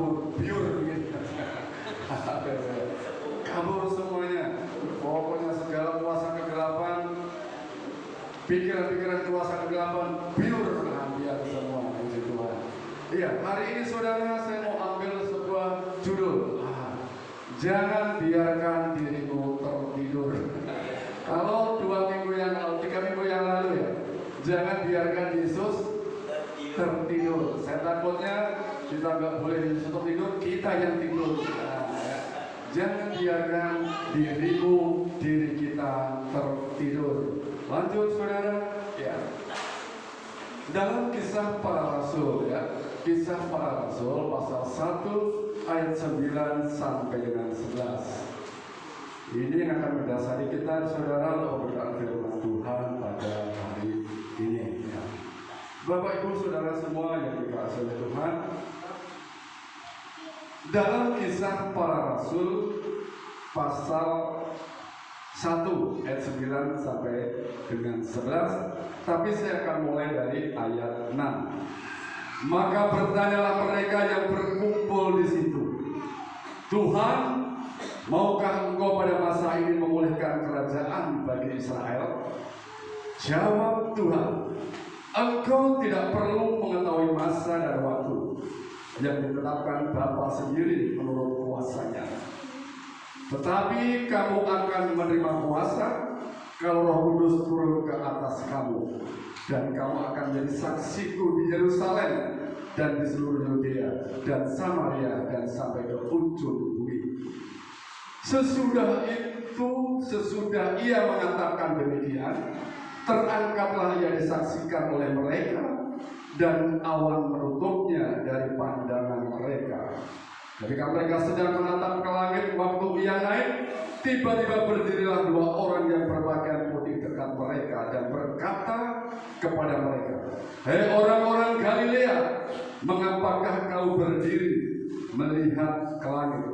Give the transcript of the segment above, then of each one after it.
kabur, biur gitu. Kabur semuanya. Pokoknya segala kuasa kegelapan, pikiran-pikiran kuasa kegelapan, biur biar semua. Puji Tuhan. Iya, hari ini saudara saya mau ambil sebuah judul. Jangan biarkan dirimu tertidur. Kalau 3 minggu yang lalu ya, jangan biarkan Yesus tertidur. Saya takutnya kita nggak boleh Yesus tertidur, kita yang tidur. Jangan biarkan diri kita tertidur. Lanjut saudara, ya. Dalam kisah para rasul ya, kisah para rasul pasal 1 ayat 9 sampai dengan 11. Ini yang akan mendasari kita saudara untuk berdoa firman Tuhan pada hari ini ya. Bapak Ibu saudara semua yang dikasihi oleh Tuhan, dalam kisah para rasul pasal 1 ayat 9 sampai dengan 11, tapi saya akan mulai dari ayat 6. Maka bertanyalah mereka yang berkumpul di situ, Tuhan, maukah engkau pada masa ini memulihkan kerajaan bagi Israel? Jawab Tuhan, engkau tidak perlu mengetahui masa dan waktu yang ditetapkan Bapa sendiri menurut kuasanya. Tetapi kamu akan menerima kuasa kalau Roh Kudus turun ke atas kamu, dan kamu akan menjadi saksiku di Yerusalem dan di seluruh Yudea dan Samaria dan sampai ke ujung bumi. Sesudah ia mengatakan demikian, terangkatlah ia disaksikan oleh mereka, dan awan menutupnya dari pandangan mereka. Ketika mereka sedang menatap ke langit waktu ia naik, tiba-tiba berdirilah 2 orang yang berpakaian putih dekat mereka dan berkata kepada mereka, "Hei orang-orang Galilea, mengapakah kau berdiri melihat ke langit?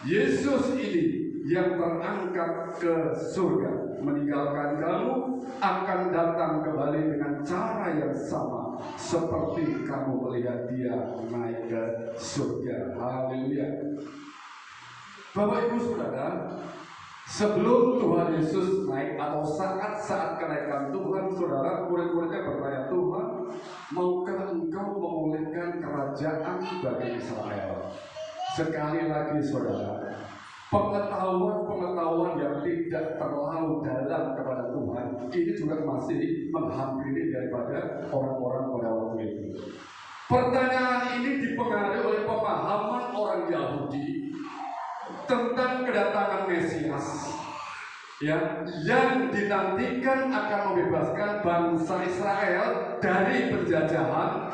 Yesus ini yang terangkat ke surga meninggalkan kamu akan datang kembali dengan cara yang sama seperti kamu melihat dia naik ke surga." Haleluya. Bapak Ibu Saudara, sebelum Tuhan Yesus naik atau saat kenaikan Tuhan, saudara, murid-muridnya bertanya, Tuhan, maukah engkau memulihkan kerajaan bagi Israel? Sekali lagi saudara, pengetahuan yang tidak terlalu dalam kepada Tuhan ini juga masih menghampiri daripada orang-orang pada waktu itu. Pertanyaan ini dipengaruhi oleh pemahaman orang Yahudi tentang kedatangan Mesias ya, yang dinantikan akan membebaskan bangsa Israel dari penjajahan,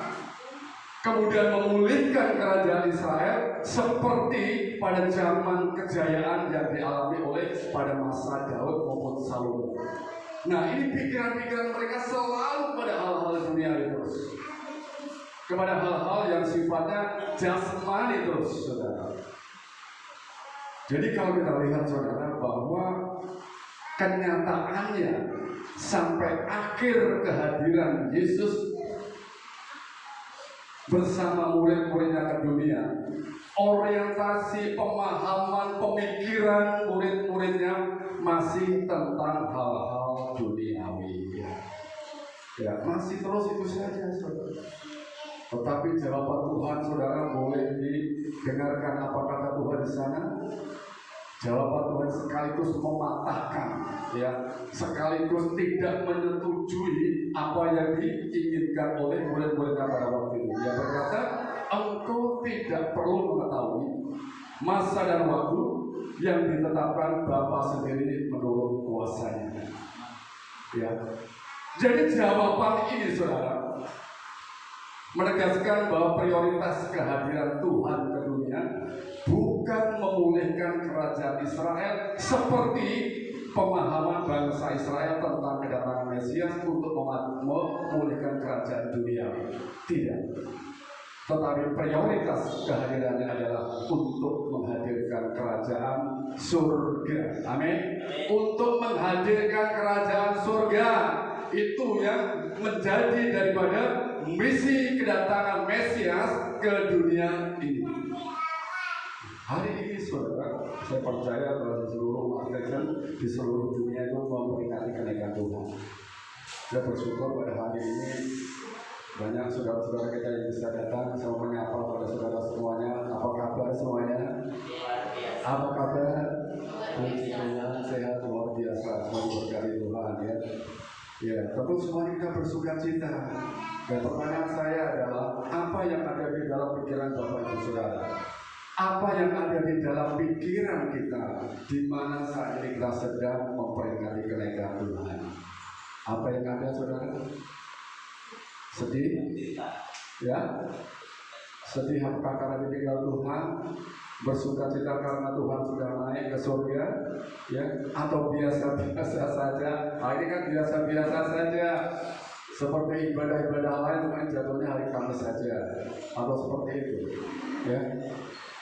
kemudian memulihkan kerajaan Israel seperti pada zaman kejayaan yang dialami oleh pada masa Daud maupun Salomo. Nah, ini pikiran-pikiran mereka selalu pada hal-hal dunia terus, kepada hal-hal yang sifatnya jasmani terus, saudara. Jadi kalau kita lihat saudara bahwa kenyataannya sampai akhir kehadiran Yesus bersama murid-muridnya ke dunia, orientasi, pemahaman, pemikiran murid-muridnya masih tentang hal-hal duniawi ya, masih terus itu saja saudara. Tetapi jawaban Tuhan saudara boleh didengarkan apa kata Tuhan di sana. Jawaban Tuhan sekaligus mematahkan ya, sekaligus tidak menyetujui apa yang diinginkan oleh murid-muridnya pada waktu itu. Dia berkata, engkau tidak perlu mengetahui masa dan waktu yang ditetapkan Bapa sendiri menurut kuasanya. Ya. Jadi jawaban ini saudara menegaskan bahwa prioritas kehadiran Tuhan ke dunia bukan memulihkan kerajaan Israel seperti pemahaman bangsa Israel tentang kedatangan Mesias untuk memulihkan kerajaan dunia. Tidak. Tetapi prioritas kehadirannya adalah untuk menghadirkan kerajaan surga. Amin. Untuk menghadirkan kerajaan surga, itu yang menjadi daripada misi kedatangan Mesias ke dunia ini. Hari ini saudara, saya percaya bahwa seluruh umat Kristen di seluruh dunia itu memperingati kenaikan Tuhan. Saya bersyukur pada hari ini banyak saudara-saudara kita yang bisa datang. Saya menyapa pada saudara semuanya. Apa kabar semuanya? Apa kabar? Sehat luar biasa. Semua diberkati Tuhan ya. Ya, tentu semuanya kita bersuka cita. Dan pertanyaan saya adalah apa yang ada di dalam pikiran Bapak Ibu Saudara? Apa yang ada di dalam pikiran kita di mana saat ini kita sedang memperingati kenaikan Tuhan? Apa yang ada saudara? Sedih? Ya? Sedih apakah karena ditinggal Tuhan? Bersuka cita karena Tuhan sudah naik ke surga? Ya? Atau biasa-biasa saja? Nah, ini kan biasa-biasa saja. Seperti ibadah-ibadah lain main jatuhnya hari Kamis saja. Atau seperti itu. Ya?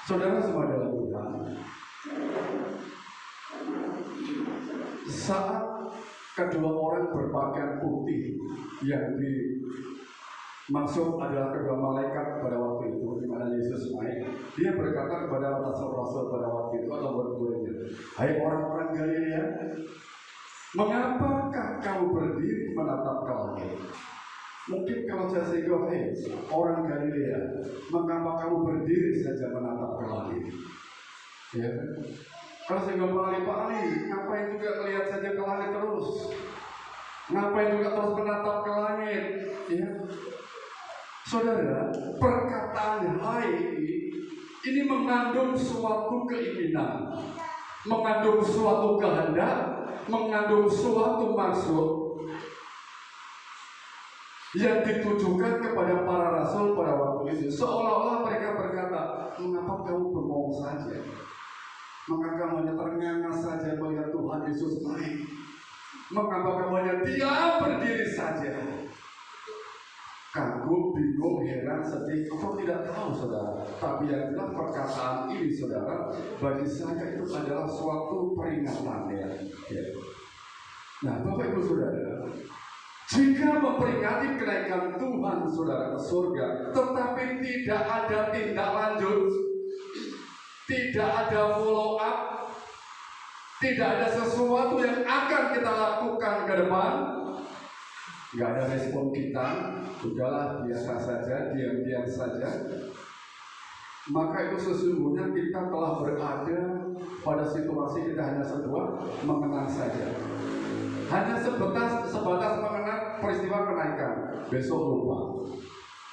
Saudara semua dalam Tuhan, saat kedua orang berpakaian putih yang dimaksud adalah kedua malaikat pada waktu itu, di mana Yesus naik, dia berkata kepada rasul-rasul pada waktu itu atau murid-muridnya, hai orang-orang Galilea, mengapakah kamu berdiri menatap ke langit? Mungkin kalau saya singgung, orang Galilea, mengapa kamu berdiri saja menatap ke langit? Ya, kalau singgung Pak Ali, ngapain juga melihat saja ke langit terus? Ngapain juga terus menatap ke langit? Ya, saudara, perkataan hai ini mengandung suatu keinginan, mengandung suatu kehendak, mengandung suatu maksud yang ditujukan kepada para rasul pada waktu itu. Seolah-olah mereka berkata, mengapa kamu bengong saja? Maka kamu hanya ternganga saja melihat Tuhan Yesus naik? Mengapa kamu hanya diam berdiri saja? Kagum, bingung, heran, sedih, atau tidak tahu saudara. Tapi yang jelas perkataan ini saudara, bagi saya itu adalah suatu peringatan ya. Nah Bapak Ibu Saudara, jika memperingati kenaikan Tuhan saudara ke surga, tetapi tidak ada tindak lanjut, tidak ada follow up, tidak ada sesuatu yang akan kita lakukan ke depan, nggak ada respon kita, udahlah biasa saja, diam-diam saja, maka itu sesungguhnya kita telah berada pada situasi kita hanya sebuah mengenang saja. Hanya sebatas mengenang peristiwa kenaikan. Besok lupa.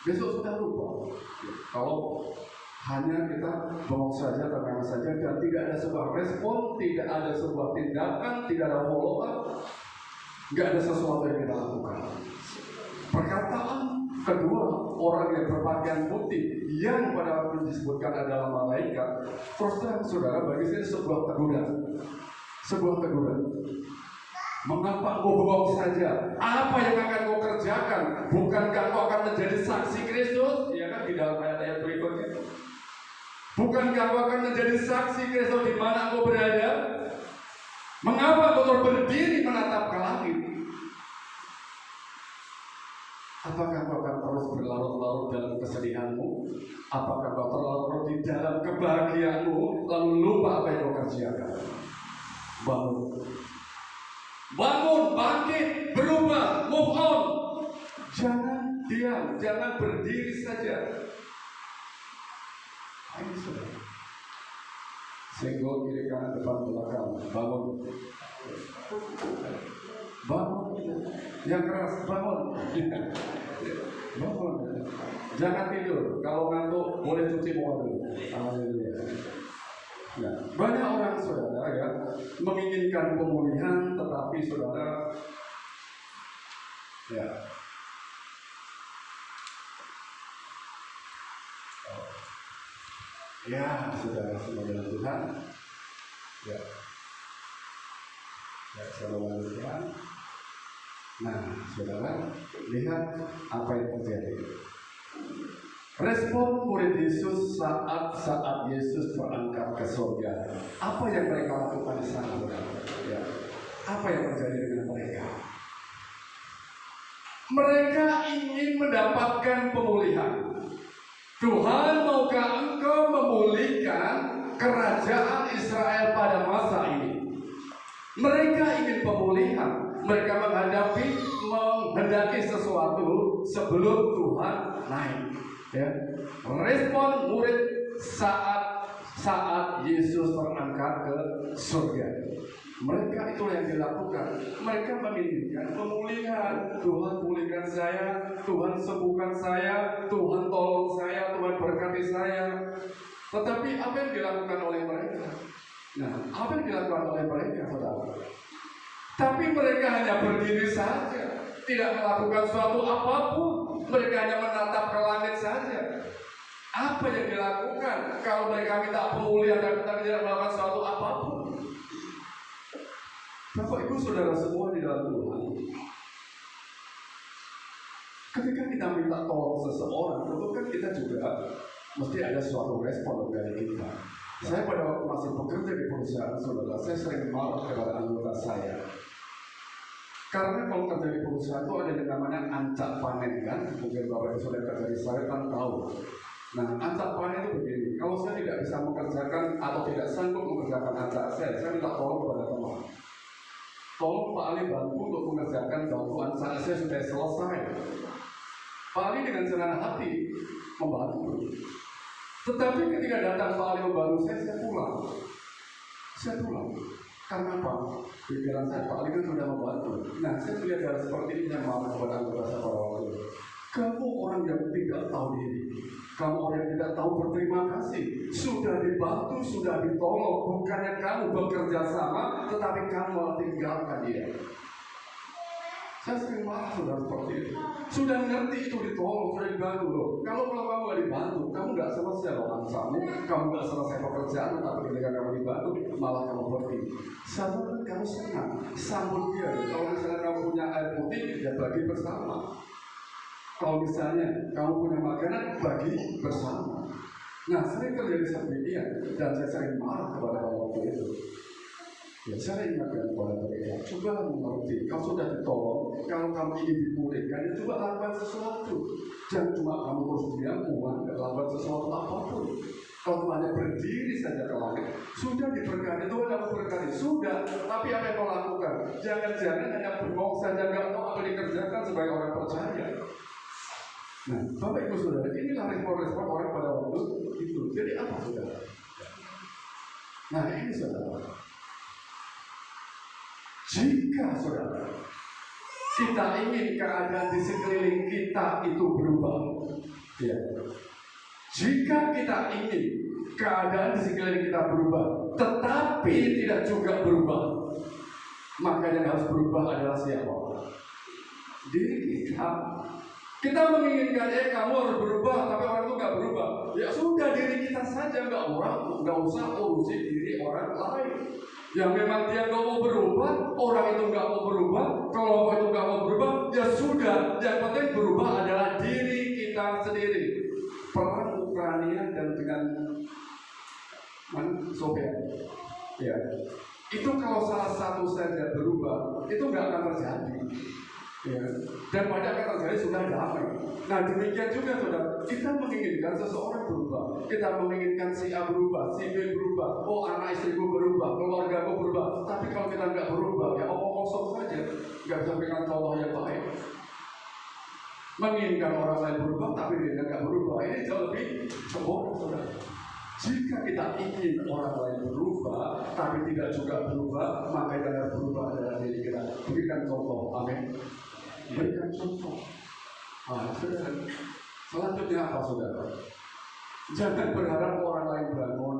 Besok sudah lupa. Kalau hanya kita bengong saja, tenang saja, dan tidak ada sebuah respon, tidak ada sebuah tindakan, tidak ada follow up, nggak ada sesuatu yang kita lakukan. Perkataan kedua orang yang berpakaian putih yang pada waktu disebutkan adalah malaikat, terus terang saudara, bagi saya sebuah teguran. Sebuah teguran. Mengapa kau bengong saja? Apa yang akan kau kerjakan? Bukankah kau akan menjadi saksi Kristus? Ya kan di dalam ayat-ayat berikutnya. Bukankah kau akan menjadi saksi Kristus di mana kau berada? Mengapa kau berdiri menatap ke langit? Apakah kau akan terus berlarut-larut dalam kesedihanmu? Apakah kau terlarut di dalam kebahagiaanmu lalu lupa apa yang kau kerjakan? Bangun. Bangun, bangkit, berubah, move on. Jangan diam, jangan berdiri saja. Ayo saudara. Senggol kiri kanan depan belakang. Bangun. Bangun. Yang keras, bangun. Bangun. Jangan tidur. Kalau ngantuk boleh cuci muka dulu. Haleluya. Nah, banyak orang saudara ya menginginkan pemulihan, tetapi saudara saudara semua dalam Tuhan saudara Tuhan. Nah saudara lihat apa yang terjadi. Respon murid Yesus saat Yesus berangkat ke surga. Apa yang mereka lakukan di sana? Ya. Apa yang terjadi dengan mereka? Mereka ingin mendapatkan pemulihan. Tuhan, maukah Engkau memulihkan kerajaan Israel pada masa ini? Mereka ingin pemulihan. Mereka menghendaki sesuatu sebelum Tuhan naik. Ya. Respon murid saat Yesus terangkat ke surga. Mereka itu yang dilakukan. Mereka menginginkan pemulihan. Tuhan pulihkan saya, Tuhan sembuhkan saya, Tuhan tolong saya, Tuhan berkati saya. Tetapi apa yang dilakukan oleh mereka? Nah, apa yang dilakukan oleh mereka, saudara? Tapi mereka hanya berdiri saja, tidak melakukan suatu apapun. Mereka hanya menatap ke langit saja. Apa yang dilakukan kalau mereka minta pemulihan tapi tidak melakukan suatu apapun? Bapak Ibu Saudara semua di dalam Tuhan, ketika kita minta tolong seseorang, tentu kan kita juga mesti ada suatu respon dari kita. Saya pada waktu masih bekerja di perusahaan saudara, saya sering marah kepada anggota saya. Karena kalau kerja di perusahaan itu ada yang namanya ancak panen kan, mungkin Bapak Ibu Saudara kerja di saya kan tahu. Nah, ancak panen itu begini, kalau saya tidak bisa mengerjakan atau tidak sanggup mengerjakan ancak saya minta tolong kepada teman. Tolong Pak Ali bantu untuk mengerjakan bantuan saya sudah selesai. Pak Ali dengan senang hati membantu. Tetapi ketika datang Pak Ali membantu saya pulang. Saya pulang. Karena apa? Pikiran saya, Pak Ali kan sudah membantu. Nah, saya melihat hal seperti ini yang malah kepada anggota saya pada waktu itu. Kamu orang yang tidak tahu diri. Kamu orang yang tidak tahu berterima kasih. Sudah dibantu, sudah ditolong. Bukannya kamu bekerja sama, tetapi kamu malah tinggalkan dia. Saya sering marah sudah seperti itu. Sudah ngerti itu ditolong, sudah dibantu loh. Kalau kamu gak dibantu, kamu gak selesai loh angsamu. Kamu gak selesai pekerjaan, tapi ketika kamu dibantu, malah kamu pergi. Sahabat, kamu senang, sambut dia. Kalau misalnya kamu punya air putih, ya bagi bersama. Kalau misalnya kamu punya makanan, bagi bersama. Nah, sering terjadi seperti dia, dan saya sering marah kepada waktu itu. Ya, saya ingatkan kepada mereka, coba mengerti, kau sudah ditolong, kalau kamu ingin dipulihkan, ya coba lakukan sesuatu. Jangan cuma kamu terus diam, gak lakukan sesuatu apapun. Kalau hanya berdiri saja ke langit, sudah diberkati, Tuhan kamu berkati, sudah. Tapi apa yang kau lakukan? Jangan-jangan hanya bengong saja, gak tahu apa dikerjakan sebagai orang percaya. Nah, Bapak Ibu Saudara, inilah respon-respon orang pada waktu itu. Jadi apa saudara? Nah, ini saudara. Jika saudara kita ingin keadaan di sekeliling kita itu berubah, ya. Jika kita ingin keadaan di sekeliling kita berubah, tetapi tidak juga berubah, maka yang harus berubah adalah siapa? Diri kita. Kita menginginkan, kamu harus berubah, tapi orang itu nggak berubah. Ya sudah, diri kita saja, nggak usah urusi diri orang lain. Yang memang dia nggak mau berubah, orang itu nggak mau berubah, kelompok itu nggak mau berubah, ya sudah. Yang penting berubah adalah diri kita sendiri. Perang Ukraina dan dengan Soviet, ya itu kalau salah satu saja berubah, itu nggak akan terjadi. Ya. Dan pada akan terjadi sudah damai. Nah demikian juga saudara, kita menginginkan seseorang berubah, kita menginginkan si A berubah, si B berubah, oh anak istriku berubah, keluargaku berubah. Tapi kalau kita nggak berubah, ya omong kosong saja, nggak bisa berikan contoh yang baik. Menginginkan orang lain berubah, tapi dia nggak berubah, ini jauh lebih sempurna saudara. Jika kita ingin orang lain berubah, tapi tidak juga berubah, maka yang harus berubah adalah diri kita. Berikan contoh, amin. Berikan contoh. Saudara. Selanjutnya apa saudara? Jangan berharap orang lain bangun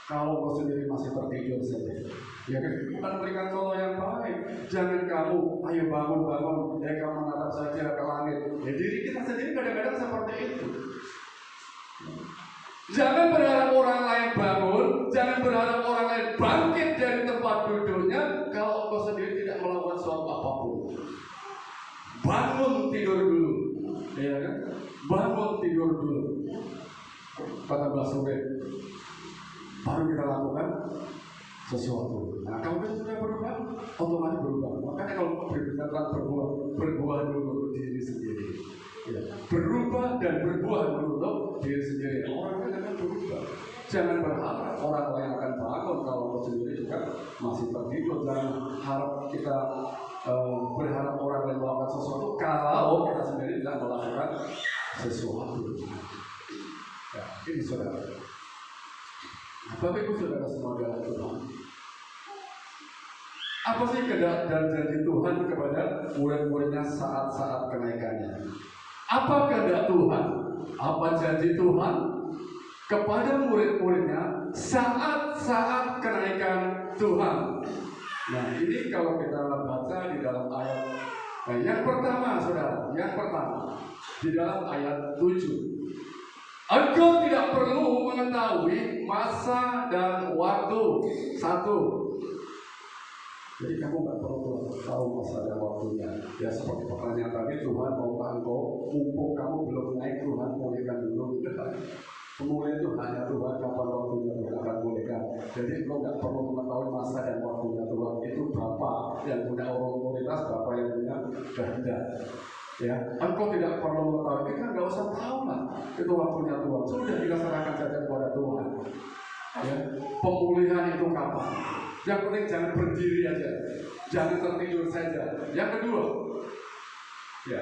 kalau kau sendiri masih tertidur saja. Ya kan? Bukan berikan contoh yang baik. Jangan kamu, ayo bangun, ya kamu menatap saja ke langit. Ya diri kita sendiri kadang-kadang seperti itu. Jangan berharap orang lain bangun, jangan berharap orang lain bangkit dari tempat duduknya kalau kau sendiri tidak melakukan suatu apapun. Bangun tidur dulu, ya kan? Bangun tidur dulu. Kata Basuki, baru kita lakukan sesuatu. Nah, kalau kita sudah berubah, otomatis berubah. Makanya kalau berbicara tentang berbuah dulu untuk diri sendiri. Ya, berubah dan berbuah dulu untuk diri sendiri. Orang kan akan berubah. Jangan berharap orang lain akan bangun kalau kita sendiri juga masih tertidur. Jangan harap kita berharap orang lain melakukan sesuatu kalau kita sendiri tidak melakukan sesuatu. Ya, ini saudara. Bapak Ibu saudara semua dalam Tuhan. Apa sih kehendak dan janji Tuhan kepada murid-muridnya saat-saat kenaikannya? Apa kehendak Tuhan? Apa janji Tuhan kepada murid-muridnya saat-saat kenaikan Tuhan? Nah, ini kalau kita baca di dalam ayat, nah, yang pertama saudara, yang pertama di dalam ayat 7. Engkau tidak perlu mengetahui masa dan waktu. Satu. Jadi kamu nggak perlu tahu masa dan waktunya. Ya seperti pertanyaan tadi, Tuhan maukah engkau mumpung kamu belum naik, Tuhan pulihkan dulu. Pemulihan itu hanya Tuhan kapan waktunya Tuhan akan pulihkan. Jadi engkau nggak perlu mengetahui masa dan waktunya Tuhan. Itu Bapa yang punya otoritas, Bapa yang punya kehendak. Ya, engkau tidak perlu mengetahui, kita nggak usah tahu lah itu waktunya Tuhan. Sudah kita serahkan saja kepada Tuhan. Ya, pemulihan itu kapan? Yang penting jangan berdiri aja, jangan tertidur saja. Yang kedua, ya,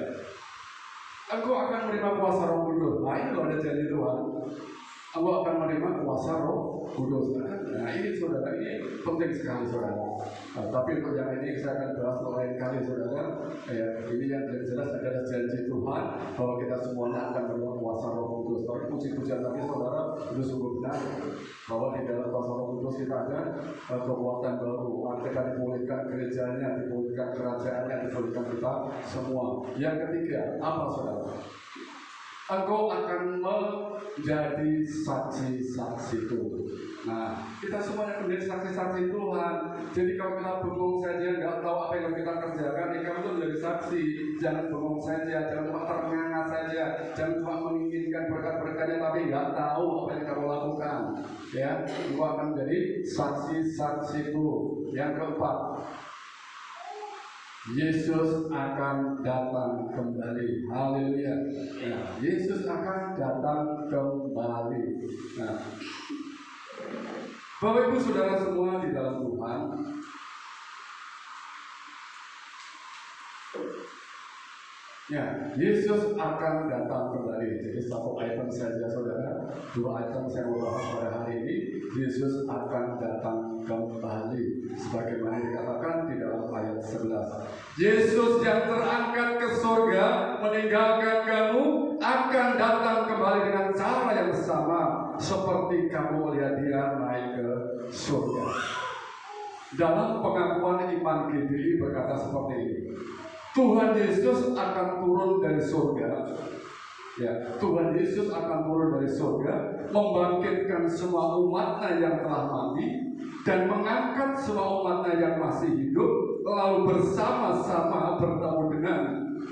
engkau akan menerima kuasa Roh Kudus. Nah ini loh ada janji Tuhan. Engkau akan menerima kuasa Roh Kudus. Nah ini saudara, ini penting sekali saudara. Nah, tapi untuk yang ini saya akan bahas lain kali saudara. Ya, ini yang jelas adalah janji Tuhan bahwa kita semuanya akan menerima kuasa Roh Kudus. Tapi puji-pujian tadi saudara itu sungguh benar bahwa di dalam kuasa Roh Kudus kita ada kekuatan baru. Kita dipulihkan gerejanya, dipulihkan kerajaannya, dipulihkan kita semua. Yang ketiga, apa saudara? Engkau akan menjadi saksi-saksi Tuhan. Nah, kita semuanya menjadi saksi-saksi Tuhan. Jadi kalau kita bengong saja, nggak tahu apa yang kita kerjakan, ya kamu tuh menjadi saksi. Jangan bengong saja, jangan cuma ternganga saja, jangan cuma menginginkan berkat-berkatnya, tapi nggak tahu apa yang kamu lakukan. Ya, engkau akan menjadi saksi-saksi Tuhan. Yang keempat, Yesus akan datang kembali. Haleluya. Nah, Yesus akan datang kembali. Nah, Bapak Ibu Saudara semua di dalam Tuhan, ya, Yesus akan datang kembali. Jadi satu item saja saudara, dua item saya mau bahas pada hari ini. Yesus akan datang kembali, sebagaimana dikatakan di dalam ayat 11. Yesus yang terangkat ke surga meninggalkan kamu akan datang kembali dengan cara yang sama seperti kamu melihat dia naik ke surga. Dalam pengakuan iman GBI berkata seperti ini. Tuhan Yesus akan turun dari surga. Ya, Tuhan Yesus akan turun dari surga, membangkitkan semua umatnya yang telah mati dan mengangkat semua umatnya yang masih hidup, lalu bersama-sama bertemu dengan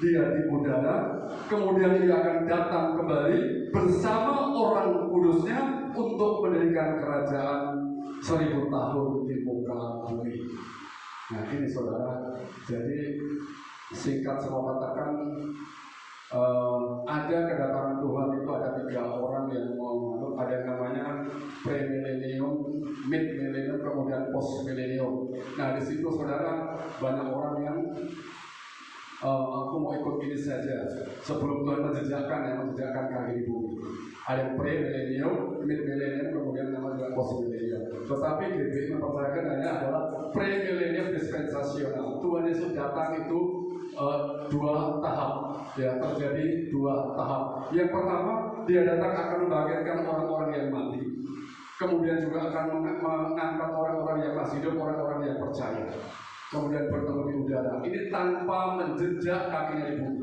dia di udara. Kemudian ia akan datang kembali bersama orang kudusnya untuk mendirikan kerajaan 1000 tahun di muka bumi. Nah ini saudara, jadi singkat saya mau katakan, ada kedatangan Tuhan itu ada 3 orang yang mau, ada yang namanya pre-millennium, mid-millennium, kemudian post-millennium. Nah di situ saudara banyak orang yang aku mau ikut ini saja sebelum Tuhan menjejakkan kaki di bumi. Ada yang pre-millennium, mid-millennium, kemudian namanya post-millennium. Tetapi GBI mempercayakan hanya adalah pre-millennium dispensasional. Tuhan Yesus datang itu 2 tahap, ya, terjadi 2 tahap. Yang pertama, dia datang akan membangkitkan orang-orang yang mati. Kemudian juga akan mengangkat orang-orang yang masih hidup, orang-orang yang percaya. Kemudian bertemu di udara. Ini tanpa menjejak kakinya di bumi.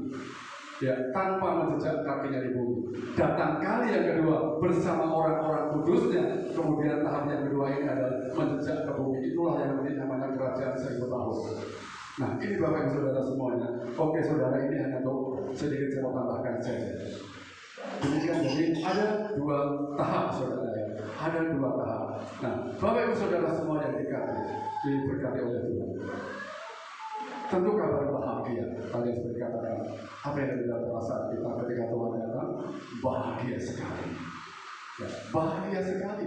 Ya, tanpa menjejak kakinya di bumi. Datang kali yang kedua bersama orang-orang kudusnya. Kemudian tahap yang kedua ini adalah menjejak ke bumi. Itulah yang namanya kerajaan 1000 tahun. Nah, ini Bapak Ibu Saudara semuanya. Oke saudara, ini hanya untuk sedikit saya mau tambahkan saja. Demikian, jadi ada dua tahap saudara, ada dua tahap. Nah, Bapak Ibu Saudara semua yang diberkati oleh Tuhan, tentu kabar bahagia. Tadi seperti dikatakan, apa yang ada dalam perasaan kita ketika Tuhan datang, bahagia sekali. Ya, bahagia sekali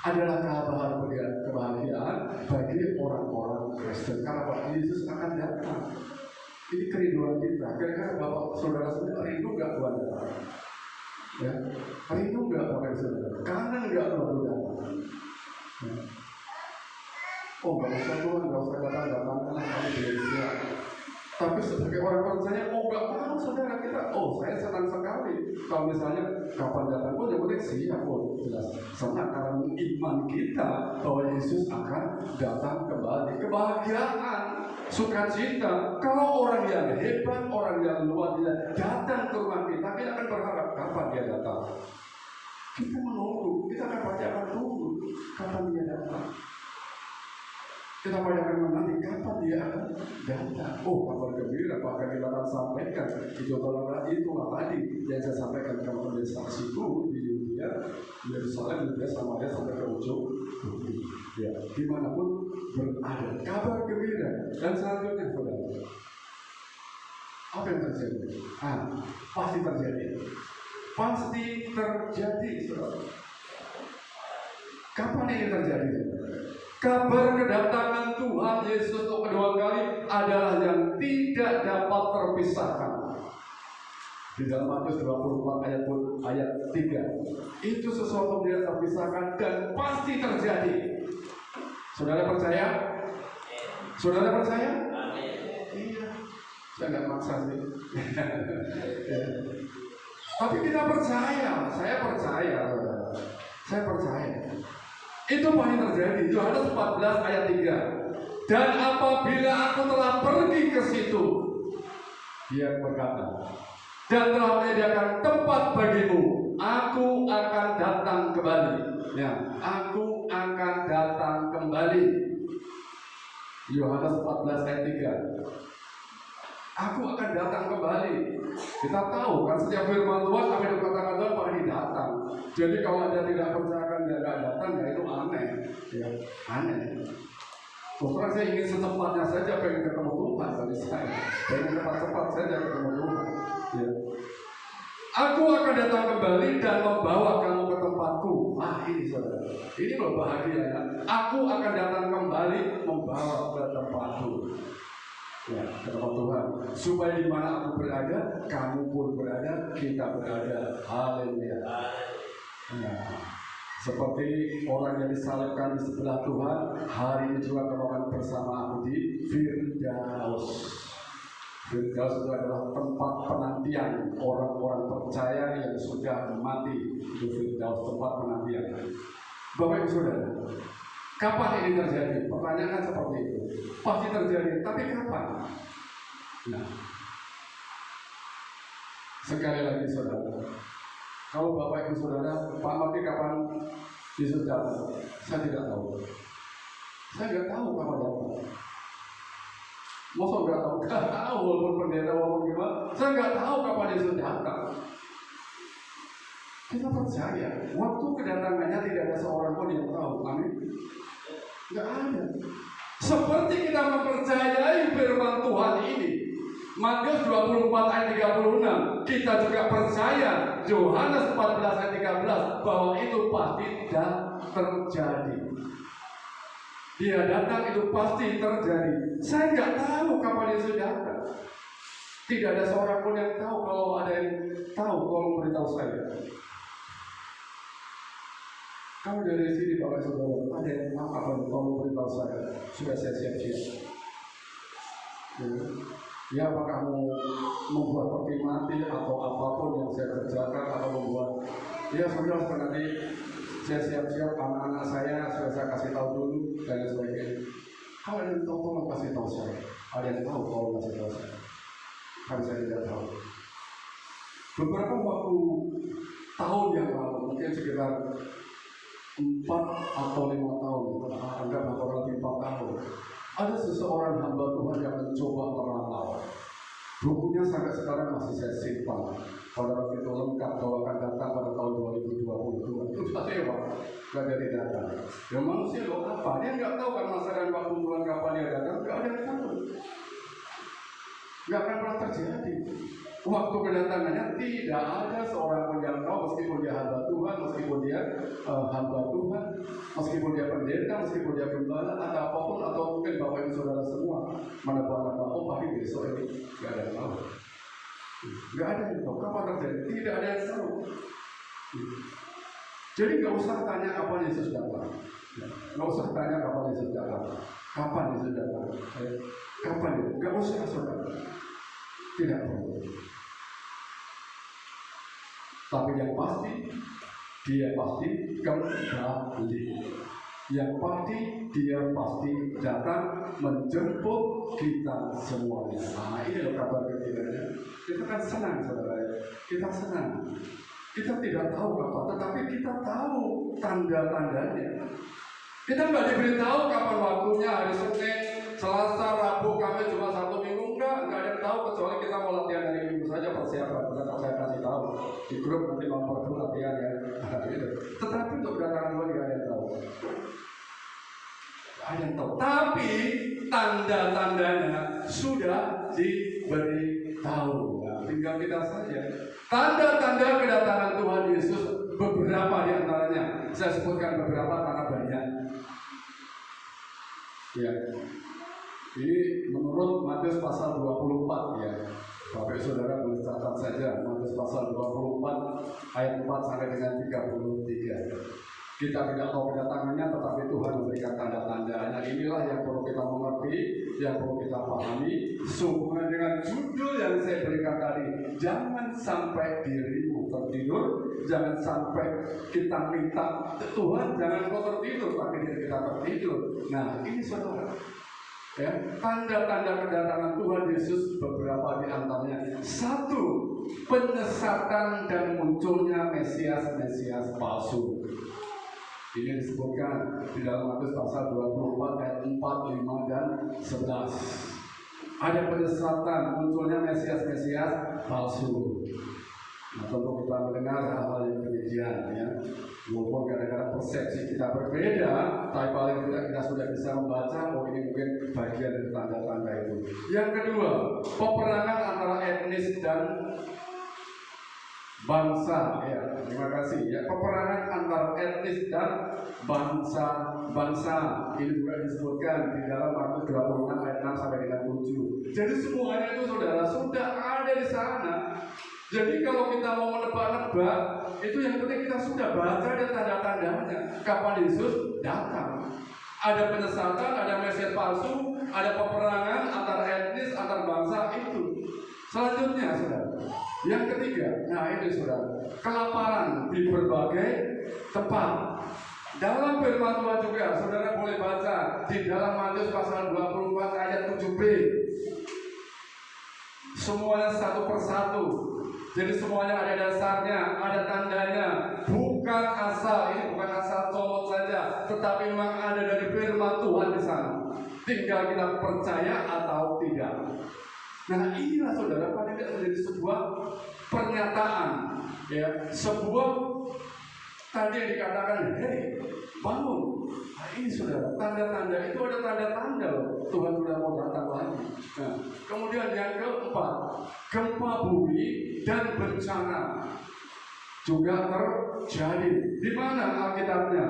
adalah kabar kebahagiaan bagi orang-orang Kristen karena Bapak Yesus akan datang. Ini kerinduan kita. Kira-kira Bapak Saudara semua rindu nggak Tuhan datang? Ya, rindu nggak Bapak Saudara? Kangen nggak Tuhan datang? Ya. Oh, nggak usah Tuhan, nggak usah datang, kami belum siap. Tapi sebagai orang percaya, oh nggak mau saudara kita. Oh, saya senang sekali. Kalau misalnya kapan datang pun yang penting siap pun jelas. Senang karena iman kita bahwa Yesus akan datang kembali. Kebahagiaan, sukacita. Kalau orang yang hebat, orang yang luar biasa datang ke rumah kita, kita akan berharap kapan dia datang. Kita menunggu, kita akan tunggu kapan dia datang. Kita akan menanti kapan dia akan datang. Oh, kabar gembira, bahkan kita akan sampaikan itulah tadi yang saya sampaikan kepada saksiku di Yudea, Yerusalem, Yudea, Samaria sampai ke ujung bumi. Ya, dimanapun berada, kabar gembira. Dan selanjutnya, saudara, apa yang terjadi? Pasti terjadi. Pasti terjadi, saudara. Kapan ini terjadi? Kabar kedatangan Tuhan Yesus untuk kedua kali adalah yang tidak dapat terpisahkan. Di dalam Matius 24 ayat 3, itu sesuatu yang tidak terpisahkan dan pasti terjadi. Saudara percaya? Saudara percaya? Iya. Saya nggak maksa sih. Tapi kita percaya. Saya percaya, saudara. Saya percaya. Itu pasti terjadi. Yohanes 14 ayat 3. Dan apabila aku telah pergi ke situ, dia berkata, dan telah menyediakan tempat bagimu, aku akan datang kembali. Ya, aku akan datang kembali. Yohanes 14 ayat 3. Aku akan datang kembali. Kita tahu kan setiap firman Tuhan apa yang dikatakan Tuhan pasti datang. Jadi kalau Anda tidak percayakan dia tidak datang, ya itu aneh. Ya, aneh. Terus saya ingin secepatnya saja pengen ketemu Tuhan dari saya. Pengen cepat-cepat saja ketemu Tuhan. Ya. Aku akan datang kembali dan membawa kamu ke tempatku. Ini saudara, ini berbahagia ya. Aku akan datang kembali membawa ke tempatku. Ya, ke tempat Tuhan. Supaya di mana aku berada, kamu pun berada, kita berada. Haleluya. Nah, seperti orang yang disalibkan di sebelah Tuhan, hari ini juga kamu akan bersama aku di Firdaus. Firdaus itu adalah tempat penantian orang-orang percaya yang sudah mati. Itu Firdaus, tempat penantian. Bapak Ibu Saudara, kapan ini terjadi? Pertanyaan kan seperti itu. Pasti terjadi, tapi kapan? Nah, sekali lagi saudara, kalau Bapak Ibu Saudara, Pak Mati kapan Yesus datang? Saya tidak tahu. Saya nggak tahu kapan datang. Masa nggak tahu? Nggak tahu, walaupun pendeta walaupun gimana. Saya nggak tahu kapan Yesus datang. Kita percaya, waktu kedatangannya tidak ada seorang pun yang tahu. Amin. Nggak ada. Seperti kita mempercayai firman Tuhan ini, Matius 24 ayat 36, kita juga percaya Yohanes 14 ayat 13 bahwa itu pasti tidak terjadi. Dia datang itu pasti terjadi. Saya nggak tahu kapan Yesus datang. Tidak ada seorang pun yang tahu. Kalau ada yang tahu, tolong beritahu saya. Kalau dari sini Bapak Saudara, ada yang tahu apa yang tolong beritahu saya. Sudah saya siap-siap. Ya, apakah kamu membuat peti mati atau apapun yang saya kerjakan atau membuat, ya saudara nanti saya siap-siap anak-anak saya sudah saya kasih tahu dulu dan sebagainya. Kalau ada yang tahu tolong kasih tahu saya. Ada yang tahu tolong kasih tahu saya. Kan saya tidak tahu. Beberapa waktu tahun yang lalu, mungkin sekitar 4 atau 5 tahun, anggap kurang lebih 4 tahun. Ada seseorang hamba Tuhan yang mencoba meramal. Bukunya sampai sekarang masih saya simpan. pada waktu itu lengkap bahwa akan datang pada tahun 2022. Itu sudah lewat, nggak jadi datang. Yang manusia loh apa? Dia nggak tahu kan masa dan waktu Tuhan kapan dia datang. Nggak ada yang tahu. Nggak akan pernah terjadi. Waktu kedatangannya tidak ada seorang pun yang tahu, meskipun dia hamba Tuhan, meskipun dia hamba Tuhan, meskipun dia pendeta, meskipun dia gembala, atau apapun, atau mungkin Bapak Ibu Saudara semua menebak-nebak, oh pagi besok ini, nggak ada yang tahu. Nggak ada yang tahu kapan terjadi, tidak ada yang tahu. Jadi nggak usah tanya kapan Yesus datang, nggak usah tanya kapan Yesus datang, kapan Yesus datang, kapan itu, nggak usah saudara, tidak perlu. Tapi yang pasti, dia pasti kembali. Yang pasti, dia pasti datang menjemput kita semuanya. Nah, ini loh kabar gembiranya. Kita kan senang, saudara. Kita senang. Kita tidak tahu kapan, tetapi kita tahu tanda-tandanya. Kita nggak diberitahu kapan waktunya, hari Senin, Selasa, Rabu, Kamis, cuma Sabtu, Minggu, nggak ada yang tahu kecuali kita mau latihan dari Minggu saja persiapan. Bukan saya kasih tahu di grup nanti memperlu latihan ya. Tetapi untuk kedatangan Tuhan nggak ada yang tahu. Ada yang tahu, tapi tanda-tandanya sudah diberitahu. Nah, tinggal kita saja. Tanda-tanda kedatangan Tuhan Yesus beberapa di antaranya. Saya sebutkan beberapa karena banyak. Ya, ini menurut Matius pasal 24 ya. Bapak Saudara boleh catat saja Matius pasal 24 ayat 4 sampai dengan 33. Kita tidak tahu kedatangannya, tetapi Tuhan memberikan tanda-tanda. Nah, inilah yang perlu kita mengerti, yang perlu kita pahami. Sehubungan dengan judul yang saya berikan tadi, jangan sampai dirimu tertidur, jangan sampai kita minta Tuhan, jangan kau tertidur, tapi diri kita tertidur. Nah, ini saudara. Ya, tanda-tanda kedatangan Tuhan Yesus beberapa di antaranya. Satu, penyesatan dan munculnya Mesias-Mesias palsu. Ini disebutkan di dalam Matius pasal 24 ayat 4, 5, dan 11. Ada penyesatan, munculnya Mesias-Mesias palsu. Nah, tentu kita mendengar hal-hal yang demikian ya. Walaupun kadang-kadang persepsi kita berbeda, tapi paling tidak kita sudah bisa membaca, oh ini mungkin bagian dari tanda-tanda itu. Yang kedua, peperangan antara etnis dan bangsa, ya, terima kasih. Ya, peperangan antar etnis dan bangsa ini juga disebutkan di dalam Matius 26 ayat 6 sampai dengan 7. Jadi semuanya itu saudara sudah ada di sana. Jadi kalau kita mau menebak-nebak, itu yang penting kita sudah baca dan tanda-tandanya. Kapan Yesus datang? Ada penyesatan, ada Mesias palsu, ada peperangan antar etnis, antar bangsa itu. Selanjutnya, saudara. Yang ketiga, nah ini saudara, kelaparan di berbagai tempat. Dalam firman Tuhan juga, saudara boleh baca di dalam Matius pasal 24 ayat 7b. Semuanya satu persatu. Jadi semuanya ada dasarnya, ada tandanya. Bukan asal, ini bukan asal comot saja, tetapi memang ada dari firman Tuhan di sana. Tinggal kita percaya atau tidak. Nah, inilah saudara paling tidak menjadi sebuah pernyataan, ya, sebuah tadi yang dikatakan, hei bangun. Nah, ini saudara, tanda-tanda itu ada tanda-tanda loh. Tuhan sudah mau datang lagi. Nah, kemudian yang keempat, gempa bumi dan bencana juga terjadi. Di mana Alkitabnya?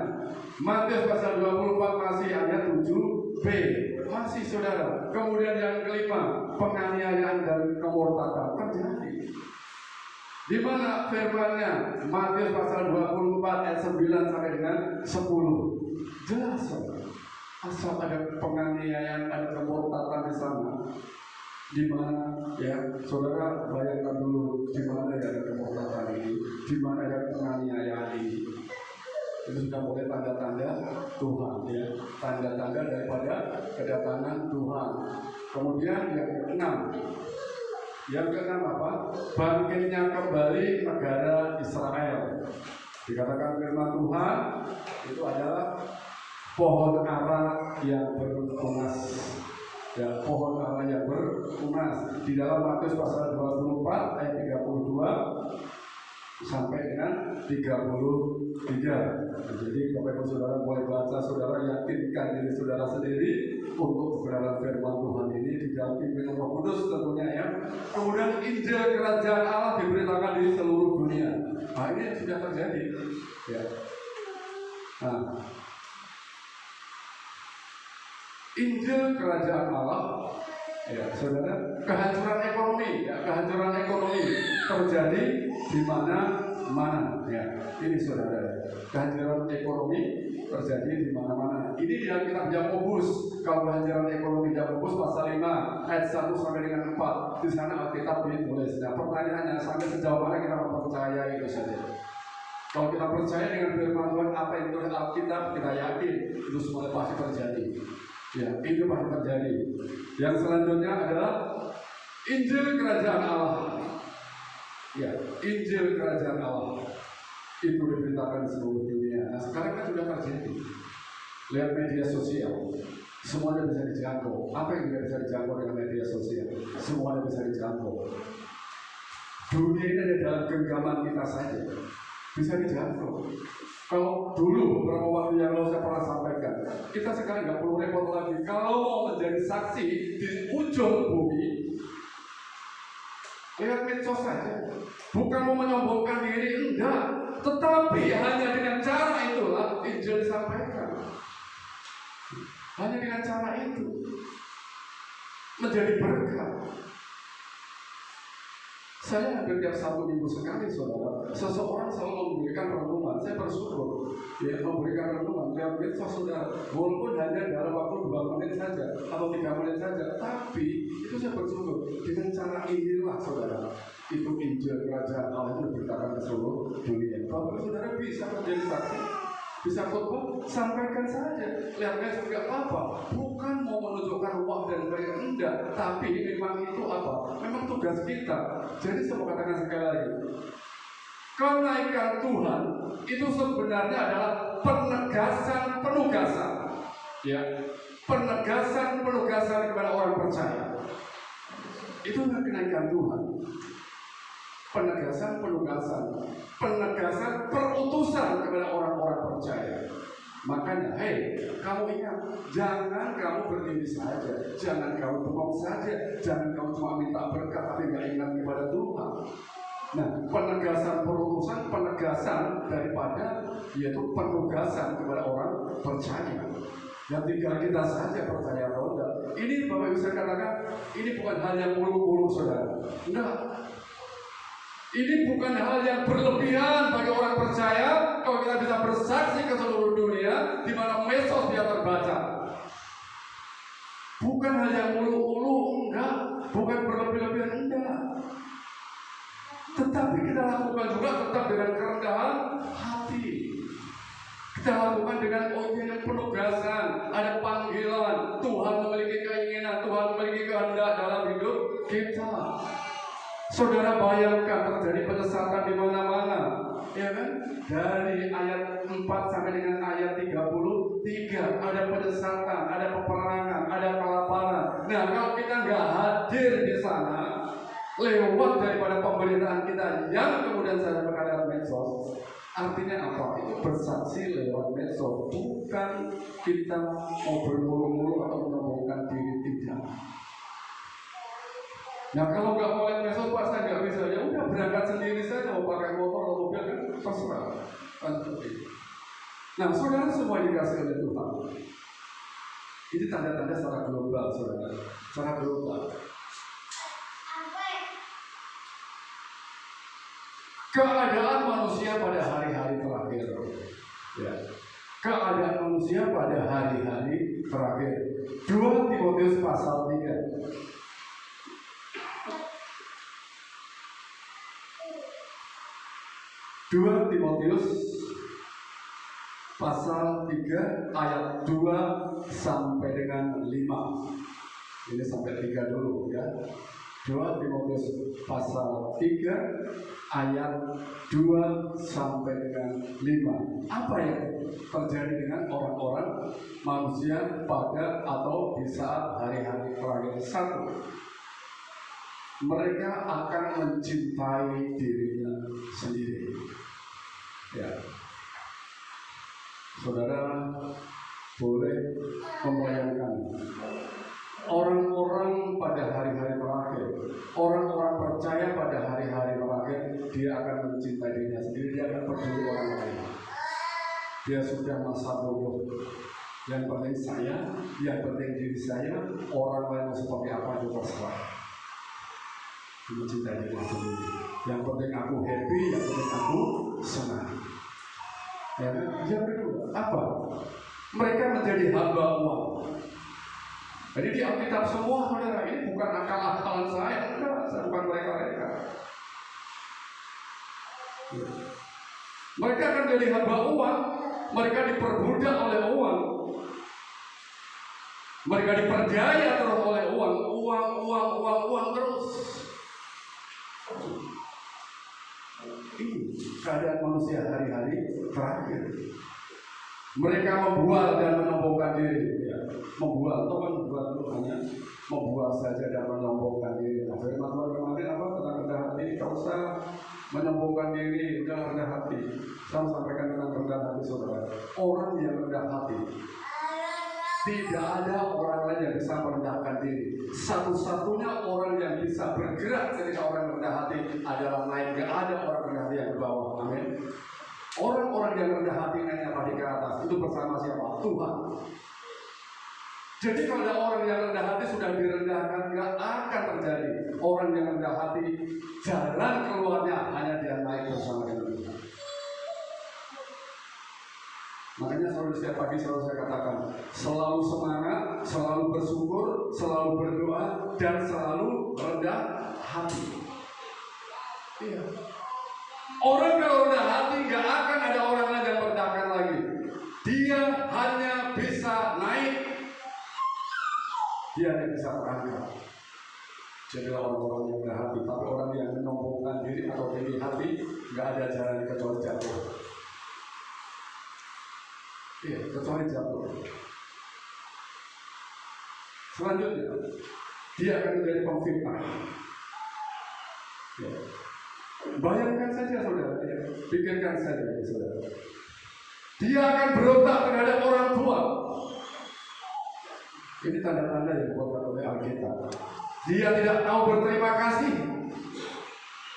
Matius pasal 24 masih ayat 7b. Masih saudara. Kemudian yang kelima, penganiayaan dan kemurtadan terjadi. Di mana firman-Nya? Matius pasal 24 ayat 9 sampai dengan 10. Jelas saudara. Asal ada penganiayaan, ada kemurtadan di sana. Di mana ya, saudara bayangkan dulu di mana ya ada kemurtadan ini, di mana ada penganiayaan ini. Itu sudah boleh tanda-tanda Tuhan ya, tanda-tanda daripada kedatangan Tuhan. Kemudian yang keenam apa? Bangkitnya kembali negara Israel. Dikatakan firman Tuhan itu adalah pohon ara yang bertunas. Ya, pohon ara yang bertunas. Di dalam Matius pasal 24 ayat 32 sampai dengan 33. Jadi Bapak Ibu Saudara boleh baca, saudara yakinkan diri saudara sendiri untuk kebenaran firman Tuhan ini di dalam pimpin Roh Kudus tentunya ya. Kemudian Injil Kerajaan Allah diberitakan di seluruh dunia. Nah, ini sudah terjadi ya. Nah, Injil Kerajaan Allah ya, saudara, kehancuran ekonomi terjadi di mana-mana ya. Ini saudara, kehancuran ekonomi terjadi di mana-mana. Ini di dalam kitab Yakobus. Kalau kehancuran ekonomi Yakobus pasal 5 ayat 1 sampai dengan 4, di sana Alkitab ditulis. Nah, pertanyaannya sampai sejauh mana kita mempercayai itu saja. Kalau kita percaya dengan firman Tuhan, apa yang ditulis Alkitab, kita yakin itu semua pasti terjadi. Ya, itu pasti terjadi. Yang selanjutnya adalah Injil Kerajaan Allah. Ya, Injil Kerajaan Allah itu diberitakan di seluruh dunia. Nah, sekarang kan sudah terjadi. Lihat media sosial, semuanya bisa dijangkau. Apa yang tidak bisa dijangkau dengan media sosial? Semuanya bisa dijangkau. Dunia ini ada dalam genggaman kita saja, bisa dijangkau. Kalau dulu beberapa waktu yang lalu saya pernah sampaikan, kita sekarang nggak perlu repot lagi. Kalau mau menjadi saksi di ujung bumi, lihat medsos saja. Bukan mau menyombongkan diri, enggak. Tetapi hanya dengan cara itulah Injil disampaikan. Hanya dengan cara itu menjadi berkat. Saya hampir tiap 1 minggu sekali, saudara, seseorang selalu memberikan renungan. Saya bersyukur, ya, memberikan renungan. Lihat medsos, saudara, walaupun hanya dalam waktu 2 menit saja atau 3 menit saja, tapi itu saya bersyukur. Dengan cara inilah, saudara, itu Injil Kerajaan Allah itu diberitakan ke seluruh dunia. Bapak saudara bisa menjadi saksi, bisa khotbah, sampaikan saja. Lihat medsos nggak apa-apa. Bukan mau menunjukkan wah dan sebagainya, enggak. Tapi memang itu apa? Memang tugas kita. Jadi saya mau katakan sekali lagi, kenaikan Tuhan itu sebenarnya adalah penugasan, ya, penugasan kepada orang percaya. Itu kenaikan Tuhan. Penugasan, perutusan kepada orang-orang percaya. Makanya, kamu ingat, jangan kamu berdiri saja, jangan kamu bengong saja, jangan kamu cuma minta berkat tapi nggak ingat kepada Tuhan. Nah, penegasan daripada yaitu penugasan kepada orang percaya. Yang tinggal kita saja percaya atau enggak. Ini Bapak bisa katakan, ini bukan hal yang mulu-mulu, saudara. Enggak. Ini bukan hal yang berlebihan bagi orang percaya kalau kita bisa bersaksi ke seluruh dunia di mana medsos dia terbaca. Bukan hal yang mulu-mulu, enggak. Bukan berlebih-lebihan, enggak. Tetapi kita lakukan juga tetap dengan kerendahan hati. Kita lakukan dengan yang penugasan, ada panggilan. Tuhan memiliki keinginan, Tuhan memiliki kehendak dalam hidup kita. Saudara bayangkan terjadi penyesatan di mana-mana, ya kan? Dari ayat 4 sampai dengan ayat 33 ada penyesatan, ada peperangan, ada kelaparan. Nah, kalau kita nggak hadir di sana, lewat daripada pemberitaan kita yang kemudian saya berkata medsos, artinya apa? Itu bersaksi lewat medsos, bukan kita mau bermulu-mulu atau menyombongkan diri, tidak. Nah, kalau nggak mau lihat medsos, pas saya nggak bisa, ya udah berangkat sendiri saja, mau pakai motor atau mobil kan terserah. Nah, saudara semua dikasih oleh Tuhan. Ini tanda-tanda secara global, saudara, secara global. Keadaan manusia pada hari-hari terakhir, ya. Keadaan manusia pada hari-hari terakhir. 2 Timotius pasal 3. 2 Timotius pasal 3 ayat 2 sampai dengan 5. Ini sampai 3 dulu ya. 2 Timotius pasal 3 ayat 2 sampai dengan 5. Apa yang terjadi dengan orang-orang manusia pada atau di saat hari-hari terakhir? 1. Mereka akan mencintai dirinya sendiri. Ya, saudara boleh membayangkan orang-orang pada hari-hari terakhir, orang-orang percaya pada hari-hari terakhir, dia akan mencintai dirinya sendiri, dia akan peduli orang lain. Dia sudah masa bodoh. Yang penting saya, yang penting diri saya, orang lain seperti apa itu terserah. Mencintai diri sendiri. Yang penting aku happy, yang penting aku senang. Ya, yang kedua, apa? Mereka menjadi hamba uang. Jadi di Alkitab semua, saudara, ini bukan akal-akalan saya, enggak, saya bukan mereka-mereka. Mereka akan jadi hamba uang, mereka diperbudak oleh uang, mereka diperdaya terus oleh uang terus. Ini keadaan manusia hari-hari terakhir. Mereka membual dan menyombongkan diri. Ya. Membual, atau kan membual itu hanya membual saja dan menyombongkan diri. Nah, firman Tuhan kemarin apa tentang rendah hati? Kau usah menyombongkan diri, rendah hati. Saya sampaikan tentang rendah hati, saudara. Orang yang rendah hati, tidak ada orang lain yang bisa merendahkan diri. Satu-satunya orang yang bisa bergerak ketika orang rendah hati adalah naik. Tidak ada orang rendah hati yang ke bawah. Amin. Orang-orang yang rendah hati naiknya pada ke atas itu bersama siapa? Tuhan. Jadi kalau ada orang yang rendah hati sudah direndahkan, nggak akan terjadi. Orang yang rendah hati, jalan keluarnya hanya dia naik bersama dengan Tuhan. Makanya selalu setiap pagi selalu saya katakan, selalu semangat, selalu bersyukur, selalu berdoa, dan selalu rendah hati. Iya. Orang kalau rendah hati nggak akan ada orang lain yang merendahkan lagi. Dia hanya bisa naik, dia hanya bisa terangkat. Jadilah orang-orang yang rendah hati. Tapi orang yang menyombongkan diri atau tinggi hati, nggak ada jalan kecuali jatuh. Iya, kecuali jatuh. Selanjutnya, dia akan menjadi pemfitnah. Ya. Bayangkan saja, saudara. Ya. Pikirkan saja, saudara. Dia akan berontak terhadap orang tua. Ini tanda-tanda yang dibuat oleh Alkitab. Dia tidak tahu berterima kasih.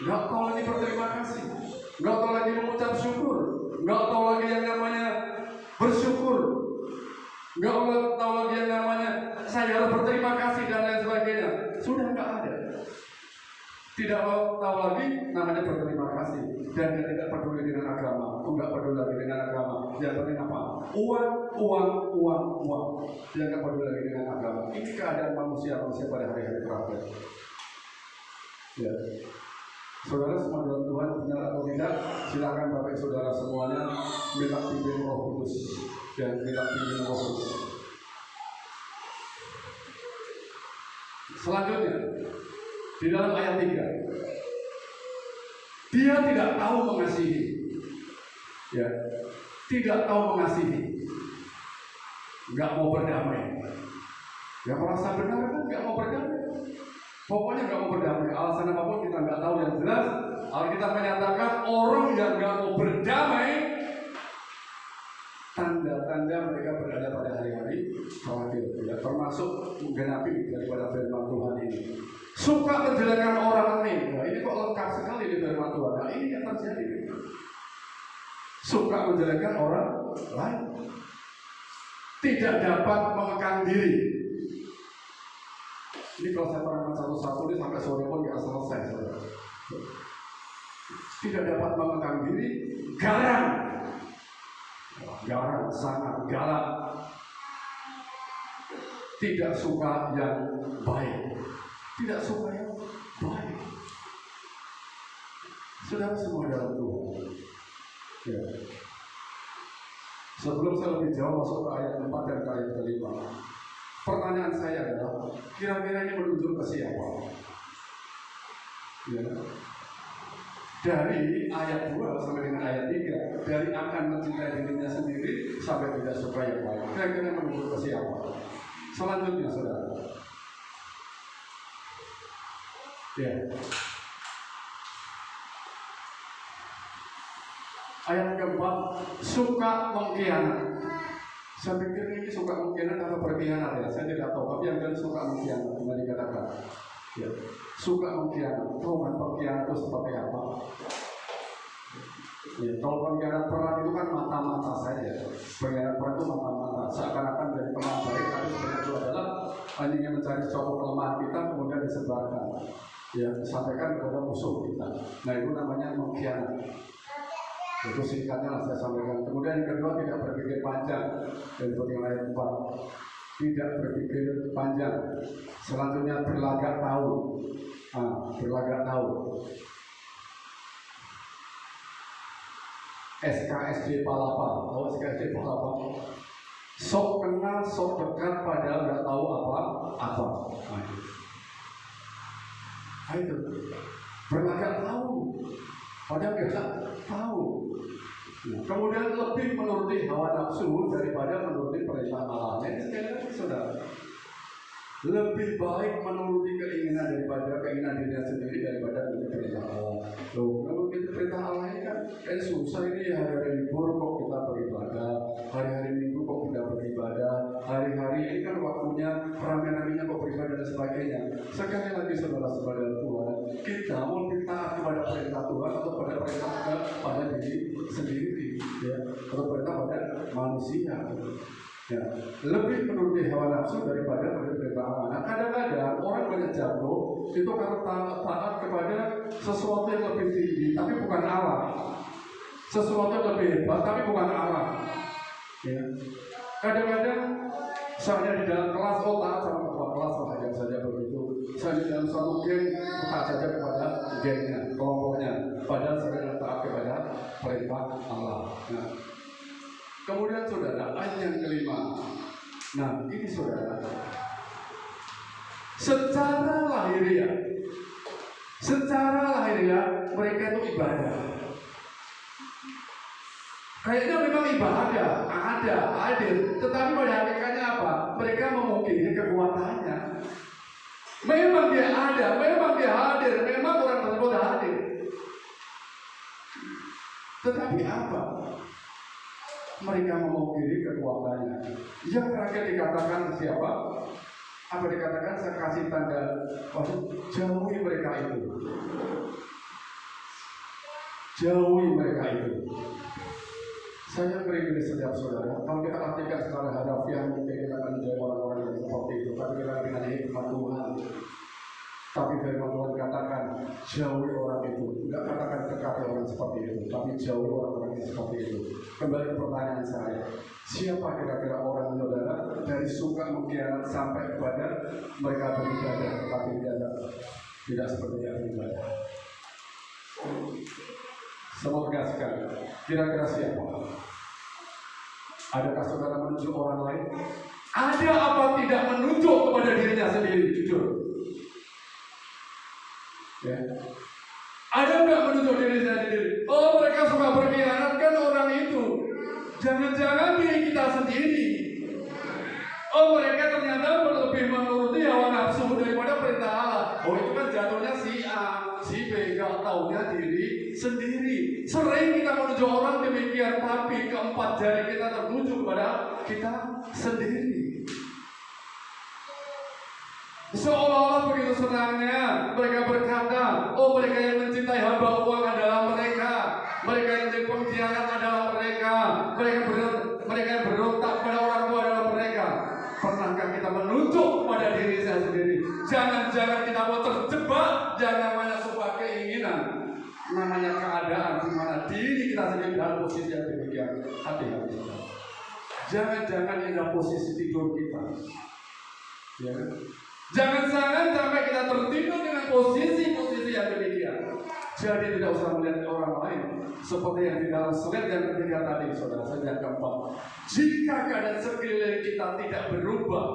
Nggak tahu lagi berterima kasih. Nggak tahu lagi mengucap syukur. Nggak tahu lagi yang namanya bersyukur. Nggak tahu lagi yang namanya saya harus berterima kasih dan lain sebagainya. Sudah nggak ada. Tidak tahu lagi namanya berterima kasih. Dan dia tidak peduli dengan agama. Nggak peduli lagi dengan agama. Dia penting apa? Uang. Dia nggak peduli lagi dengan agama. Ini keadaan manusia pada hari-hari terakhir. Ya. Saudara semua dalam Tuhan, benar atau tidak, silakan Bapak Saudara semuanya minta pimpin Roh Kudus dan minta pimpin Roh Kudus. Selanjutnya, di dalam ayat 3, dia tidak tahu mengasihi, ya, tidak tahu mengasihi, nggak mau berdamai. Yang merasa benar kan nggak mau berdamai. Pokoknya nggak mau berdamai. Alasan apapun kita nggak tahu. Yang jelas, Alkitab menyatakan orang yang nggak mau berdamai, tanda-tanda mereka berada pada hari-hari terakhir. Ya, termasuk menggenapi daripada firman Tuhan ini. Suka menjelekkan orang lain. Nah, ini kok lengkap sekali di firman Tuhan. Nah, ini yang terjadi. Suka menjelekkan orang lain. Tidak dapat mengekang diri. Ini kalau saya terangkan satu-satu ini sampai sore pun nggak selesai. Tidak dapat mengekang diri, garang, sangat galak. Tidak suka yang baik. Saudara semua dalam Tuhan. Ya. Sebelum saya lebih jauh masuk ke ayat 4 dan ke ayat 5, pertanyaan saya adalah, kira-kira ini menunjuk ke siapa? Ya. Dari ayat 2 sampai dengan ayat 3, dari akan mencintai dirinya sendiri sampai tidak suka yang lain. Kira-kira menurut ke siapa? Selanjutnya, saudara. Ya. Ayat keempat, suka mengkhianat. Saya pikir ini suka mengkhianat atau berkhianat ya, saya tidak tahu. Tapi yang jelas suka mengkhianat, cuma dikatakan. Ya. Suka mengkhianat. Tahu kan pengkhianat itu seperti apa? Ya, kalau pengkhianat perang itu kan mata-mata saja. Pengkhianat perang itu mata-mata. Seakan-akan dari teman baik, tapi sebenarnya itu adalah hanya ingin mencari copot kelemahan kita kemudian disebarkan. Ya, disampaikan kepada musuh kita. Nah, itu namanya mengkhianat. Itu singkatnya lah saya sampaikan. Kemudian yang kedua, tidak berpikir panjang. Dan seperti yang ayat 4, tidak berpikir panjang. Selanjutnya berlagak tahu. Berlagak tahu. SKSD Palapa. Tahu SKSD Palapa? Sok kenal, sok dekat, padahal nggak tahu apa-apa. Itu berlagak tahu. Padahal nggak tahu. Kemudian lebih menuruti hawa nafsu daripada menuruti perintah Allah. Ini sekali lagi, saudara, lebih baik menuruti keinginan keinginan dirinya sendiri daripada menuruti perintah Allah. Loh, menuruti perintah Allah ini kan susah ini. Hari-hari libur kok kita beribadah, hari-hari minggu kok kita beribadah, hari-hari ini kan waktunya rame-ramenya kok beribadah dan sebagainya. Sekali lagi, saudara-saudara Tuhan, kita mau taat kepada perintah Tuhan atau pada perintah pada diri sendiri, ya, atau perintah pada manusia. Ya, lebih menuruti hawa nafsu daripada perintah Allah. Nah, kadang-kadang orang banyak jatuh itu karena taat kepada sesuatu yang lebih tinggi, tapi bukan Allah. Sesuatu yang lebih hebat, tapi bukan Allah. Ya. Kadang-kadang saya di dalam kelas, taat sama ketua kelas, wajar saja begitu. Saya di dalam suatu geng, taat saja kepada gengnya, kelompoknya. Padahal saya taat kepada perintah Allah. Nah, kemudian saudara, ayat yang kelima. Nah, ini saudara, secara lahiriah mereka itu ibadah. Kayaknya memang ibadah, ada, hadir. Tetapi pada hakikatnya apa? Mereka memungkiri kekuatannya. Memang dia ada, memang dia hadir, memang orang tersebut hadir. Tetapi apa? Mereka memungkiri kekuatannya. Yang terakhir dikatakan siapa? Apa dikatakan? Saya kasih tanda, jauhi mereka itu. Jauhi mereka itu. Saya ngeri setiap saudara. Kalau kita artikan secara harafiah, mungkin kita akan menjadi orang-orang yang seperti itu. Tapi kita dengan hikmat Tuhan. Tapi firman Tuhan katakan, jauhi orang itu. Tidak katakan dekati orang seperti itu, tapi jauhi orang-orang yang seperti itu. Kembali ke pertanyaan saya, siapa kira-kira orang saudara dari suka mengkhianat sampai kepada mereka beribadah tetapi tidak seperti yang beribadah? Semoga sekali. Kira-kira siapa? Adakah saudara menunjuk orang lain? Ada apa tidak menunjuk kepada dirinya sendiri? Jujur. Ya. Ada nggak menunjuk dirinya sendiri? Oh, mereka suka berkhianat kan orang itu. Jangan-jangan diri kita sendiri. Oh, mereka ternyata lebih menuruti hawa nafsu daripada perintah Allah. Oh, itu kan jatuhnya si A, si B, gak taunya diri sendiri. Sering kita menuju orang demikian, tapi keempat jari kita tertuju kepada kita sendiri. Seolah-olah begitu senangnya mereka berkata, oh mereka yang mencintai hamba uang adalah mereka, mereka yang menjadi pengkhianat adalah mereka, mereka yang berontak kepada orang tua adalah mereka. Pernahkah kita menunjuk kepada diri saya sendiri? Jangan-jangan kita mau terjebak, jangan namanya sebuah keinginan, namanya keadaan di mana diri kita sendiri dalam posisi yang demikian. Hati-hati. Jangan-jangan ini adalah posisi tidur kita. Ya. Jangan-jangan sampai kita tertidur dengan posisi-posisi yang demikian. Jadi tidak usah melihat orang lain seperti yang di dalam slide yang ketiga tadi, saudara. Yang keempat, jika keadaan sekeliling kita tidak berubah,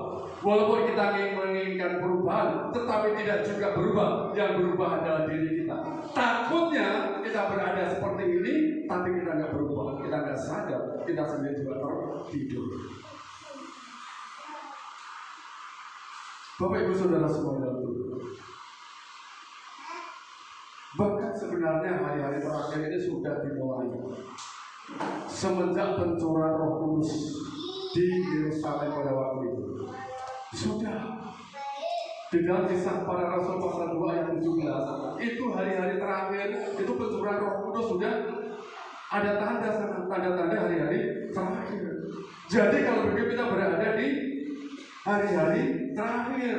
walaupun kita menginginkan perubahan, tetapi tidak juga berubah, yang berubah adalah diri kita. Takutnya kita berada seperti ini, tapi kita nggak berubah, kita nggak sadar, kita sendiri juga tertidur. Bapak Ibu Saudara semua dalam Tuhan. Bahkan sebenarnya hari-hari terakhir ini sudah dimulai semenjak pencurahan Roh Kudus di Yerusalem pada waktu itu. Sudah di dalam Kisah Para Rasul pasal 2 ayat 17 itu hari-hari terakhir itu pencurahan Roh Kudus sudah ada tanda-tanda hari-hari terakhir. Jadi kalau begitu kita berada di hari-hari terakhir.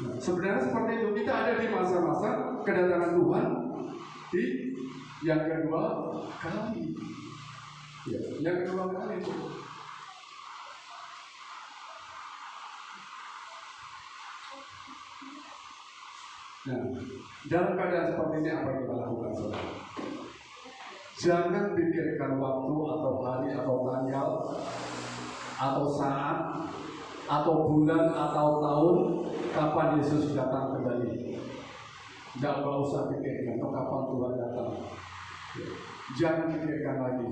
Nah, sebenarnya seperti itu, kita ada di masa-masa kedatangan Tuhan di yang kedua kali. Ya, yang kedua kali itu. Nah, dalam keadaan seperti ini apa yang kita lakukan, saudara? Jangan pikirkan waktu atau hari atau tanggal atau saat atau bulan atau tahun kapan Yesus datang kembali. Tidak usah pikirkan kapan Tuhan datang. Jangan pikirkan lagi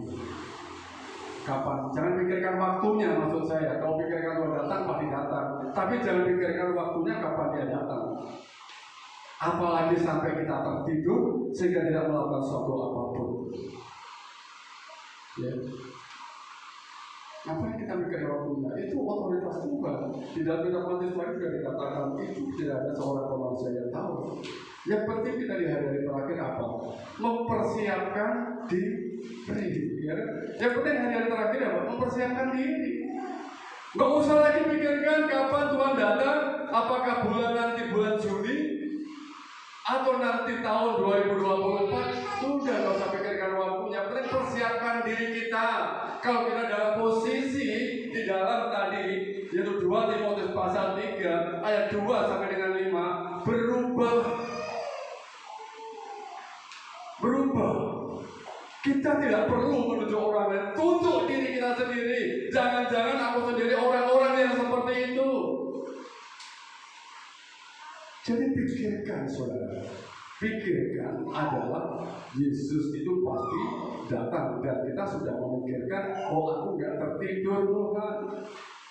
kapan. Jangan pikirkan waktunya, maksud saya. Kalau pikirkan Tuhan datang pasti datang, tapi jangan pikirkan waktunya kapan dia datang. Apalagi sampai kita tertidur sehingga tidak melakukan sesuatu apapun. Ya. Apa yang kita mikirkan waktunya? Itu otoritas Tuhan. Di dalam kitab Matius juga dikatakan itu tidak ada seorang manusia yang tahu. Yang penting kita di hari-hari terakhir apa? Mempersiapkan diri. Ya. Yang penting hari-hari terakhir apa? Mempersiapkan diri. Gak usah lagi pikirkan kapan Tuhan datang. Apakah bulan nanti bulan Juni atau nanti tahun 2024? Sudah, gak usah pikirkan waktunya. Penting persiapkan diri kita. Kalau kita dalam posisi di dalam tadi, yaitu 2 Timotius pasal 3 ayat 2 sampai dengan 5, berubah. Kita tidak perlu menuju orang lain, tuntut diri kita sendiri. Jangan-jangan aku sendiri orang-orang yang seperti itu. Jadi pikirkan, saudara. Pikirkan adalah Yesus itu pasti datang, dan kita sudah memikirkan, oh aku nggak tertidur Tuhan.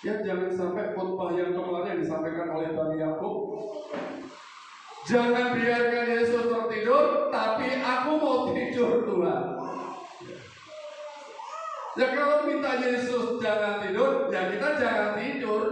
Ya jangan sampai khotbah yang kemarin disampaikan oleh Bani Yakub, jangan biarkan Yesus tertidur, tapi aku mau tidur Tuhan. Ya kalau minta Yesus jangan tidur, ya kita jangan tidur.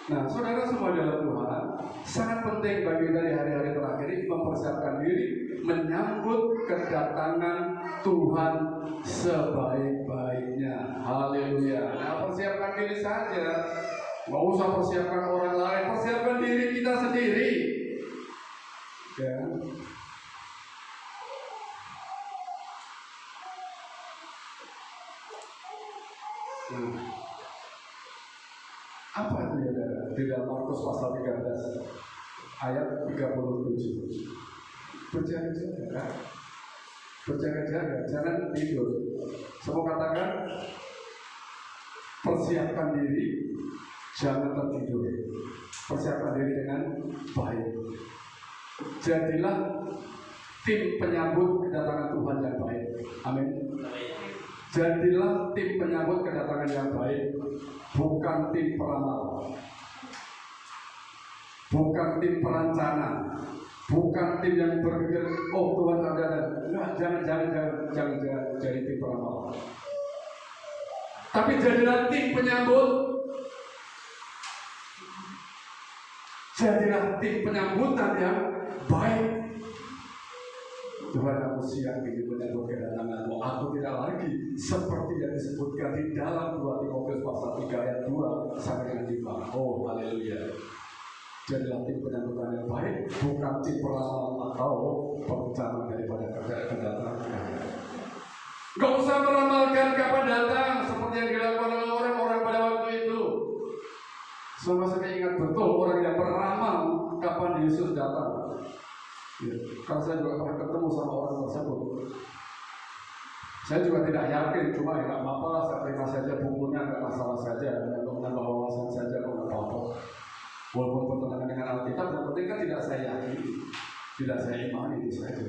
Nah, saudara semua dalam Tuhan, sangat penting bagi kita di hari-hari terakhir ini mempersiapkan diri menyambut kedatangan Tuhan sebaik-baiknya. Haleluya. Nah, persiapkan diri saja. Nggak usah persiapkan orang lain, persiapkan diri kita sendiri. Ya. Apa itu ya, di dalam Markus pasal 13 ayat 37? Berjaga-jaga, jangan tidur. Semua katakan, persiapkan diri, jangan tertidur. Persiapkan diri dengan baik. Jadilah tim penyambut kedatangan Tuhan yang baik. Amin. Jadilah tim penyambut kedatangan yang baik, bukan tim peramal, bukan tim perancana, bukan tim yang berpikir, oh Tuhan ada. Nah, jangan jadi tim peramal. Tapi jadilah tim penyambut. Jadilah tim penyambutan yang baik. Tuhan, aku siap ini menyambut kedatanganmu. Aku tidak lagi seperti yang disebutkan di dalam 2 Timotius pasal 3 ayat 2 sampai dengan 5. Oh, haleluya. Jadilah tim penyambutan yang baik, bukan tim peramal atau perencana daripada kedatangan. Gak usah meramalkan kapan datang seperti yang dilakukan Karena saya juga pernah ketemu sama orang tersebut. Saya juga tidak yakin, cuma ya nggak apa-apa lah, saya terima saja bukunya, nggak masalah saja, untuk menambah wawasan saja, nggak apa-apa. Walaupun bertentangan dengan Alkitab, yang penting kan tidak saya yakini, tidak saya imani, itu saja.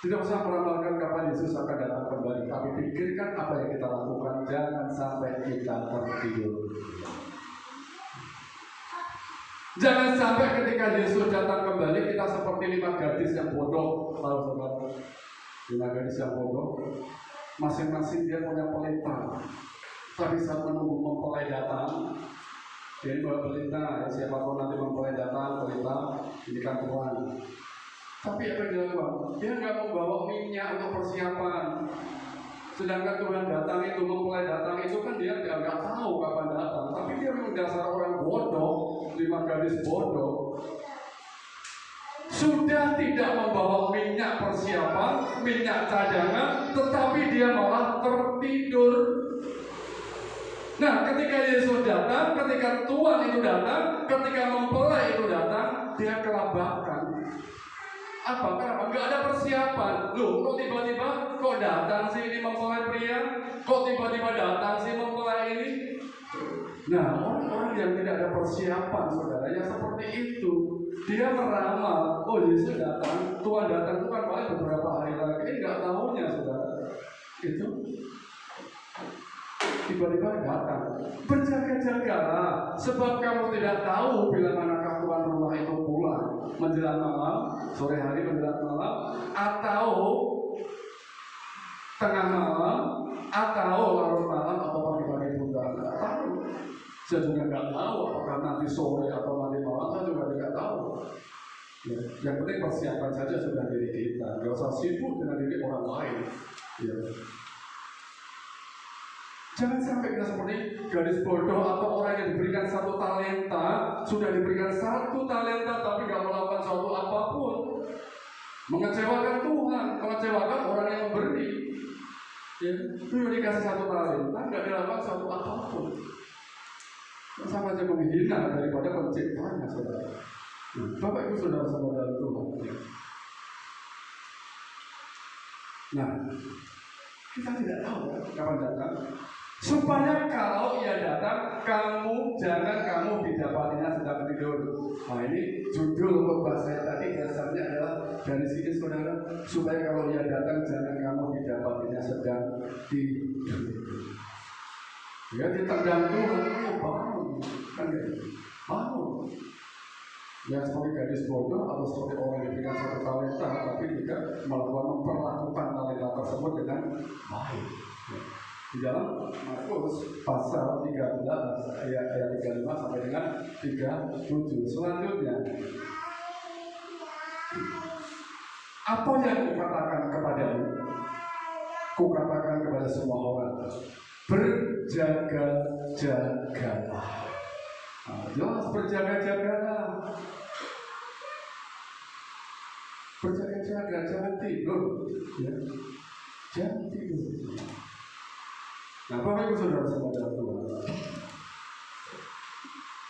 Tidak usah meramalkan kapan Yesus akan datang kembali, tapi pikirkan apa yang kita lakukan, jangan sampai kita tertidur. Jangan sampai ketika Yesus datang kembali, kita seperti 5 gadis yang bodoh, saudara. 5 gadis yang bodoh, masing-masing dia punya pelita, tapi saat menunggu mempelai datang, jadi pelita, siapapun nanti mempelai datang, pelita, ini kan Tuhan. Tapi apa yang dia lakukan? Dia nggak membawa minyak untuk persiapan. Sedangkan Tuhan datang itu, mempelai datang itu kan dia nggak tahu kapan datang. Tapi dia memang dasar orang bodoh, 5 gadis bodoh. Sudah tidak membawa minyak persiapan, minyak cadangan, tetapi dia malah tertidur. Nah, ketika Yesus datang, ketika Tuhan itu datang, ketika mempelai itu datang, dia kelabakan. Apa? Kenapa? Nggak ada persiapan. Loh, kok tiba-tiba kok datang sih ini mempelai pria? Kok tiba-tiba datang sih mempelai ini? Nah, orang-orang yang tidak ada persiapan, saudaranya seperti itu. Dia meramal, oh Yesus datang, Tuhan datang itu kan paling beberapa hari lagi. Ini nggak tahunya, saudara. Itu tiba-tiba datang. Berjaga-jagalah, sebab kamu tidak tahu bila manakah tuan rumah itu pulang menjelang malam, sore hari menjelang malam, atau tengah malam, atau larut malam, atau pagi-pagi pun nggak tahu. Saya juga nggak tahu apakah nanti sore atau nanti malam, saya juga tidak tahu. Ya, yang penting persiapan saja sudah diri kita, nggak usah sibuk dengan diri orang lain. Ya. Jangan sampai kita seperti gadis bodoh atau orang yang diberikan 1 talenta, sudah diberikan 1 talenta tapi nggak melakukan suatu apapun, mengecewakan Tuhan, mengecewakan orang yang memberi. Ya, itu dikasih 1 talenta, nggak dilakukan suatu apapun. Sama aja menghina daripada penciptanya, saudara. Bapak Ibu saudara-saudara Tuhan. Nah, kita tidak tahu kapan datang. Supaya kalau ia datang, jangan didapatinya sedang tidur. Nah, ini judul khotbah saya tadi dasarnya adalah dari sini, saudara. Supaya kalau ia datang, jangan kamu didapatinya sedang tidur. Ya, ditendang Tuhan, bangun, kan gitu, bangun. Ya, seperti gadis bodoh atau seperti orang yang diberikan 1 talenta, tapi juga memperlakukan talenta tersebut dengan baik. Ya. Di dalam Markus pasal 13 ayat 35 sampai dengan 37. Selanjutnya, apa yang kukatakan kepadamu? Kukatakan kepada semua orang, berjaga-jagalah. Nah, jelas berjaga-jagalah. Berjaga-jaga, jangan tidur. Ya. Jangan tidur. Nah, Bapak Ibu saudara-saudara Tuhan.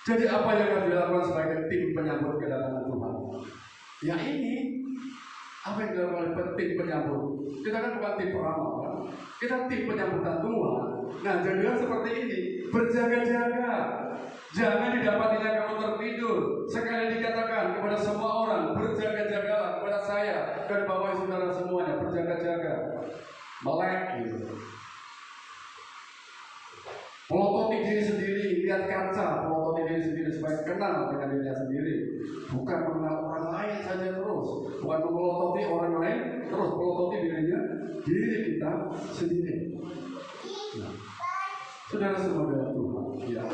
Jadi apa yang harus dilakukan sebagai tim penyambut kedatangan Tuhan? Ya ini, apa yang dilakukan oleh tim penyambut? Kita kan bukan tim peramal, kan? Kita tim penyambutan Tuhan. Nah, jadilah seperti ini, berjaga-jaga. Jangan didapatinya kamu tertidur. Sekali dikatakan kepada semua orang, berjaga-jagalah. Kepada saya dan Bapak saudara semuanya, berjaga-jaga. Melek gitu. Melototi diri sendiri, lihat kaca, melototi diri sendiri supaya kenal dengan dirinya sendiri. Bukan mengenal orang lain saja terus, bukan melototi orang lain terus, melototi diri kita sendiri. Nah, saudara-saudara Tuhan, ya.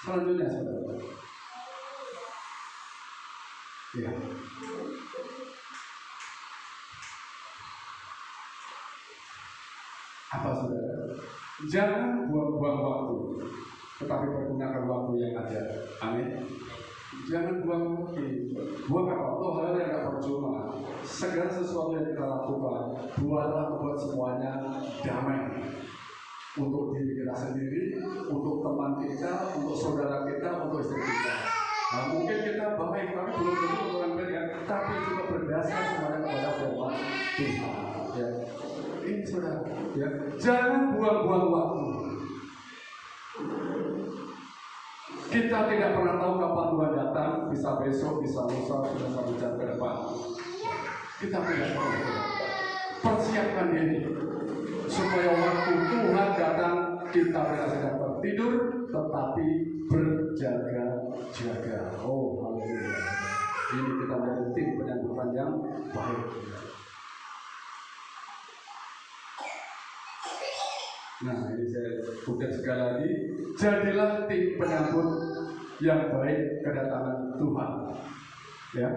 Selanjutnya, saudara. Ya. Apa, saudara? Jangan buang-buang waktu, tetapi pergunakan waktu yang ada. Amin. Jangan buang waktu. Buang apa? Hal yang tidak percuma. Segala sesuatu yang kita lakukan, buat semuanya damai. Untuk diri kita sendiri, untuk teman kita, untuk saudara kita, untuk istri kita. Mungkin kita baik, tapi belum tentu bukan baik ya. Tapi juga berdasar semuanya kepada firman Tuhan. Ya. Ini saudara, ya. Jangan buang-buang waktu. Kita tidak pernah tahu kapan Tuhan datang, bisa besok, bisa lusa, bisa 1 jam ke depan. Kita tidak tahu. Persiapkan diri supaya waktu Tuhan datang kita tidak sedang tertidur, tetapi berjaga-jaga. Oh, haleluya. Ini kita menjadi tim penyambutan yang baik. Nah, ini saya udah sekali lagi. Jadilah tim penyambut yang baik kedatangan Tuhan. Ya,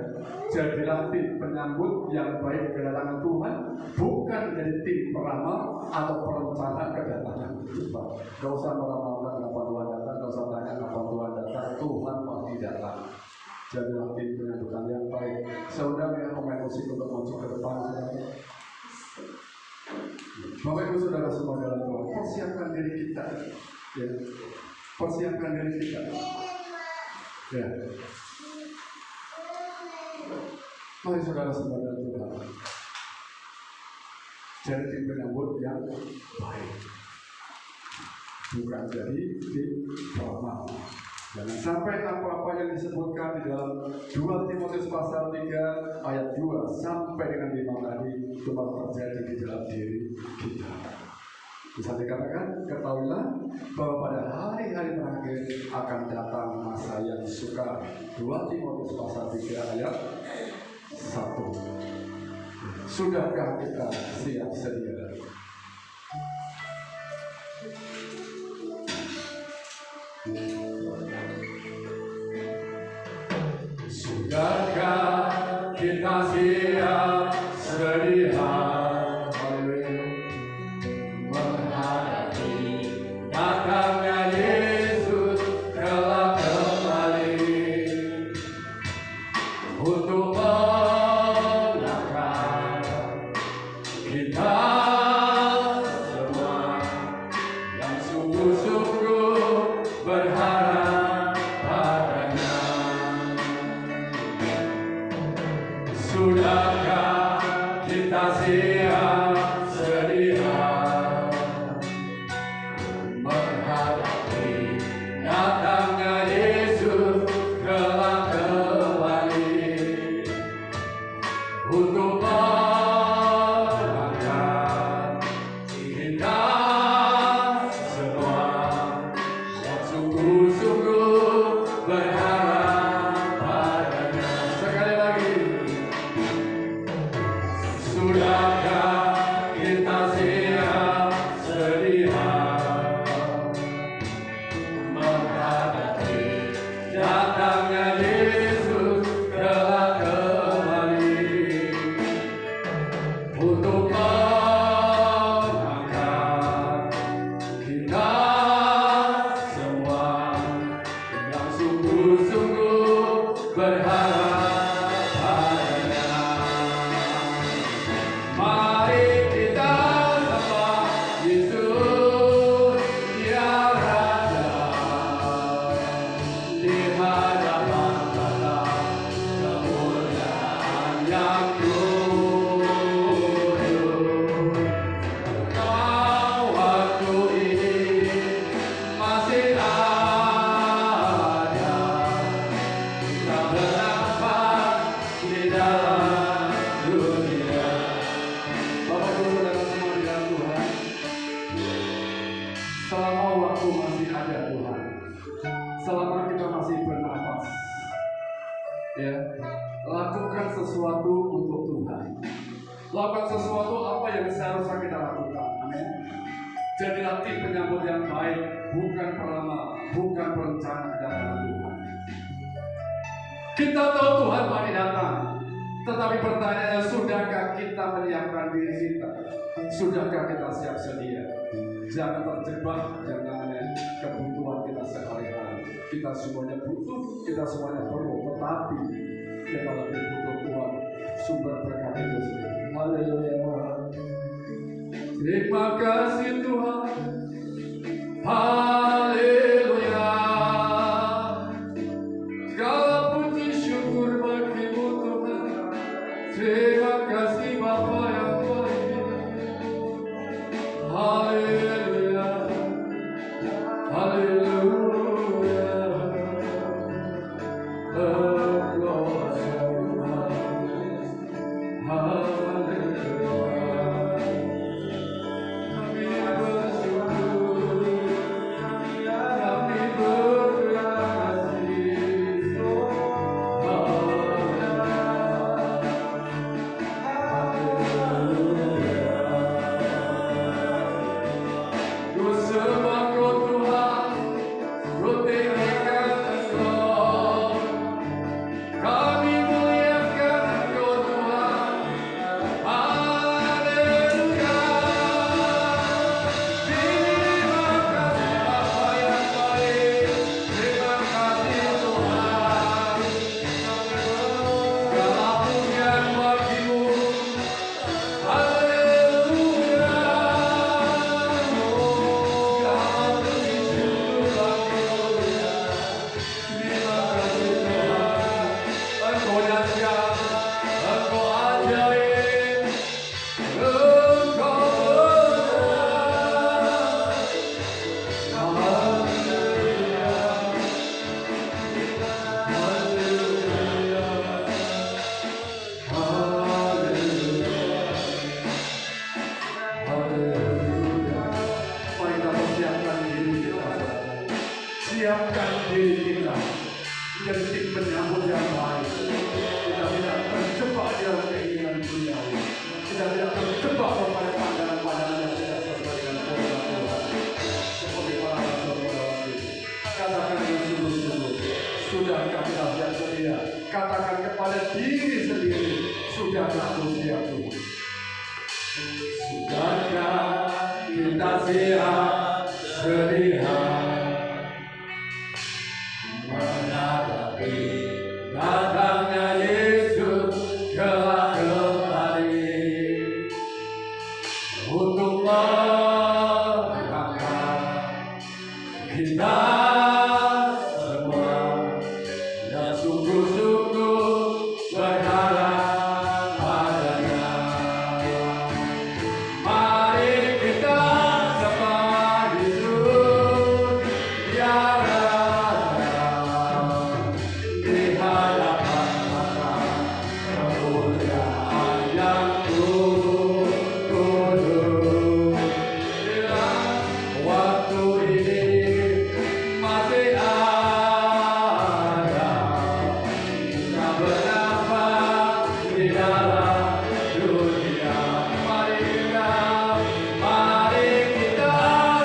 jadilah tim penyambut yang baik kedatangan Tuhan, bukan jadi tim peramal atau perencana kedatangan Tuhan. Gak usah meramalkan kapan Tuhan datang, gak usah tanya kapan Tuhan datang. Tuhan pasti datang. Jadilah tim penyambutan yang baik. Saudara yang pemain musik untuk maju ke depan, saudara. Bapak Ibu Saudara semua dalam Tuhan, persiapkan diri kita, ya. Persiapkan diri kita, ya. Mari saudara semua dalam Tuhan, jadi tim penyambut yang baik, bukan jadi tim peramal. Jangan sampai apa-apa yang disebutkan di dalam 2 Timotius pasal 3 ayat 2 sampai dengan 5 tadi cuma terjadi di dalam diri kita. Bisa dikatakan, ketahuilah bahwa pada hari-hari terakhir akan datang masa yang sukar. 2 Timotius pasal 3 ayat 1. Sudahkah kita siap sedia? Sudahkah kita siap sedia menghadapi datangnya Yesus kelak kembali untuk mengangkat kita semua yang sungguh-sungguh berharap padanya. Sudahkah kita siap sedia menghadapi datangnya Yesus kelak kembali untuk mengangkat kita semua yang sungguh-sungguh berharap padanya. Sekali lagi. Sudahkah kita siap sedia menghadapi datangnya Yesus kelak kembali untuk mengangkat kita semua yang sungguh-sungguh berharap padanya. Mari kita sembah Yesus, Dia Raja, di hadapan tata kemuliaan yang kudus. Waktu ini masih ada, kita bernafas di dalam dunia. Bapak Ibu Saudara semua di dalam Tuhan, selama waktu masih ada Tuhan, selama kita masih bernafas, ya, lakukan sesuatu untuk Tuhan. Lakukan sesuatu apa yang seharusnya kita lakukan. Amin. Jadilah tim penyambut yang baik, bukan peramal, bukan perencana kedatangan Tuhan. Kita tahu Tuhan pasti datang, tetapi pertanyaannya, sudahkah kita menyiapkan diri kita? Sudahkah kita siap sedia? Jangan terjebak yang namanya kebutuhan kita sehari-hari. Kita semuanya butuh, kita semuanya perlu, tetapi kita lebih butuh Tuhan, sumber berkat itu sendiri. Haleluya. Terima kasih Tuhan. Haleluya. Segala mempersiapkan diri kita menjadi tim penyambut yang baik. Kita tidak terjebak dalam keinginan duniawi. Kita tidak terjebak kepada pandangan-pandangan yang tidak sesuai dengan kehendak Tuhan. Seperti para rasul dalam diri. Katakan dengan sungguh-sungguh, sudahkah kita siap sedia? Katakan kepada diri sendiri, sudahkah aku siap Tuhan? Sudahkah kita siap sedia menghadapi datangnya Yesus kelak kembali untuk mengangkat kita semua yang sungguh-sungguh berharap padanya. Mari kita sembah Yesus, Dia Raja, di hadapan mata kemuliaan yang kudus. Bila waktu ini masih ada, kita bernafas di dalam dunia. Mari kita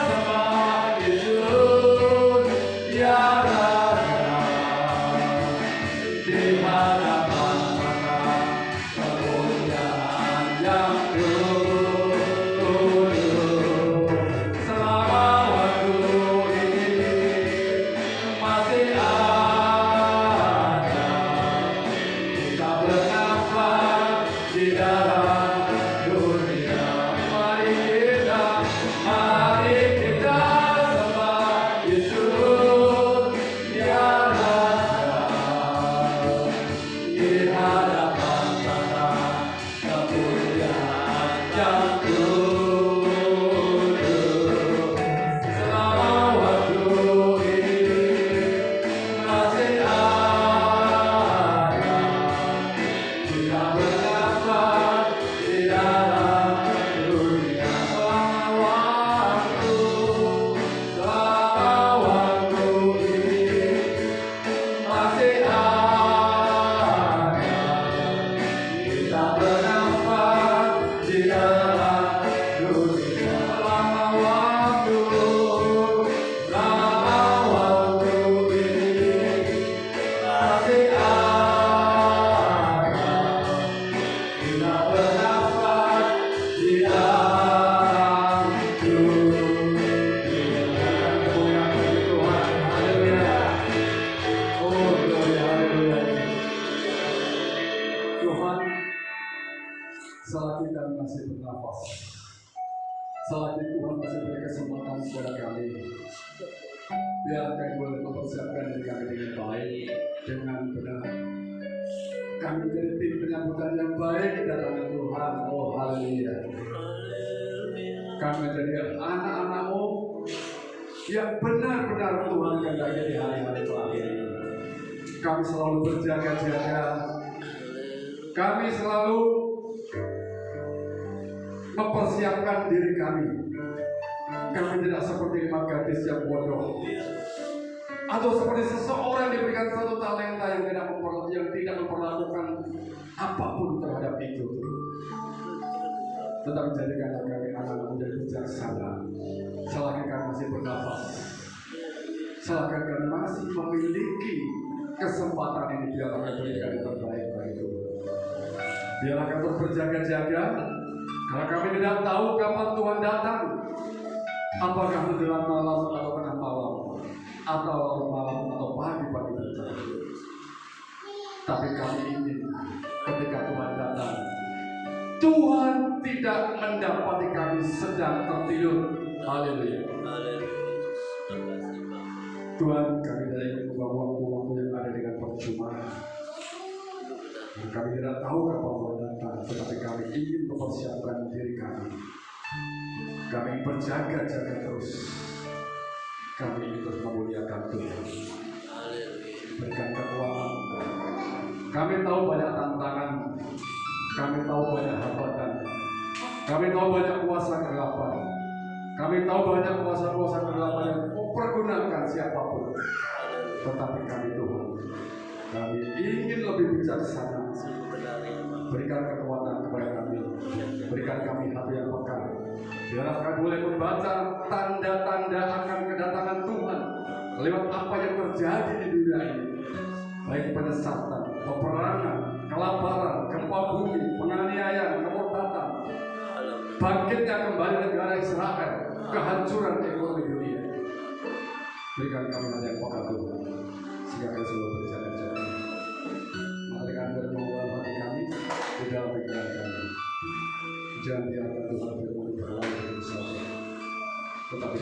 sembah Yesus, Dia Raja, di hadapan mata kemuliaan yang kudus. Selama waktu ini masih ada, kita bernafas di dalam dunia. Mari kita sembah Yesus, Dia Raja, di hadapan mata kemuliaan yang kudus. Selama waktu ini masih ada, kita bernafas di dalam dunia. Selama waktu ini masih ada, kita bernafas di dalam dunia. Selama waktu ini masih ada, kita bernafas di dalam dunia. Kemuliaan bagi Tuhan. Haleluya. Oh, gloria, haleluya. Tuhan, selagi kami masih bernafas, selagi Tuhan masih beri kesempatan kepada kami, biar kami boleh mempersiapkan diri kami dengan baik, dengan benar. Kami menjadi tim penyambutan yang baik kedatangan Tuhan. Oh, haleluya. Kami menjadi anak-anak-Mu yang benar-benar Tuhan kehendaki di hari-hari terakhir ini. Kami selalu berjaga-jaga. Kami selalu mempersiapkan diri kami. Kami tidak seperti 5 gadis yang bodoh, atau seperti seseorang diberikan satu talenta yang tidak memperlakukan apapun terhadap itu. Tetapi jadikanlah kami anak-anak menjadi bijaksana. Selagi kami masih bernafas, selagi kami masih memiliki kesempatan ini, biarlah kami berikan yang terbaik bagi Tuhan. Biarlah kami berjaga-jaga, karena kami tidak tahu kapan Tuhan datang. Apakah menjelang malam atau tengah malam, atau larut malam atau pagi-pagi buta. Tapi kami ingin ketika Tuhan datang, Tuhan tidak mendapati kami sedang tertidur. Haleluya. Tuhan, kami tidak ingin membawa waktu-waktu yang ada dengan percuma. Kami tidak tahu kapan Tuhan datang, tetapi kami ingin mempersiapkan diri kami. Kami berjaga-jaga terus. Kami ingin terus memuliakan Tuhan. Berikan kekuatan. Kami tahu banyak tantangan. Kami tahu banyak hambatan. Kami tahu banyak kuasa kegelapan. Kami tahu banyak kuasa-kuasa kegelapan yang mempergunakan siapapun, tetapi kami Tuhan, kami ingin lebih bijaksana. Berikan kekuatan kepada kami, berikan kami hati yang peka, biar kami boleh membaca tanda-tanda akan kedatangan Tuhan lewat apa yang terjadi di dunia ini, baik penyesatan, peperangan, kelaparan, gempa bumi, penganiayaan, kemurtatan, bangkitnya kembali negara Israel, kehancuran ekonomi dunia. Berikan kami hati yang peka Tuhan, sehingga kami selalu berjalan-jalan. Mari kami berdoa hati kami di dalam pikiran kami. Jangan biarkan Tuhan firman berlalu bersama, tetapi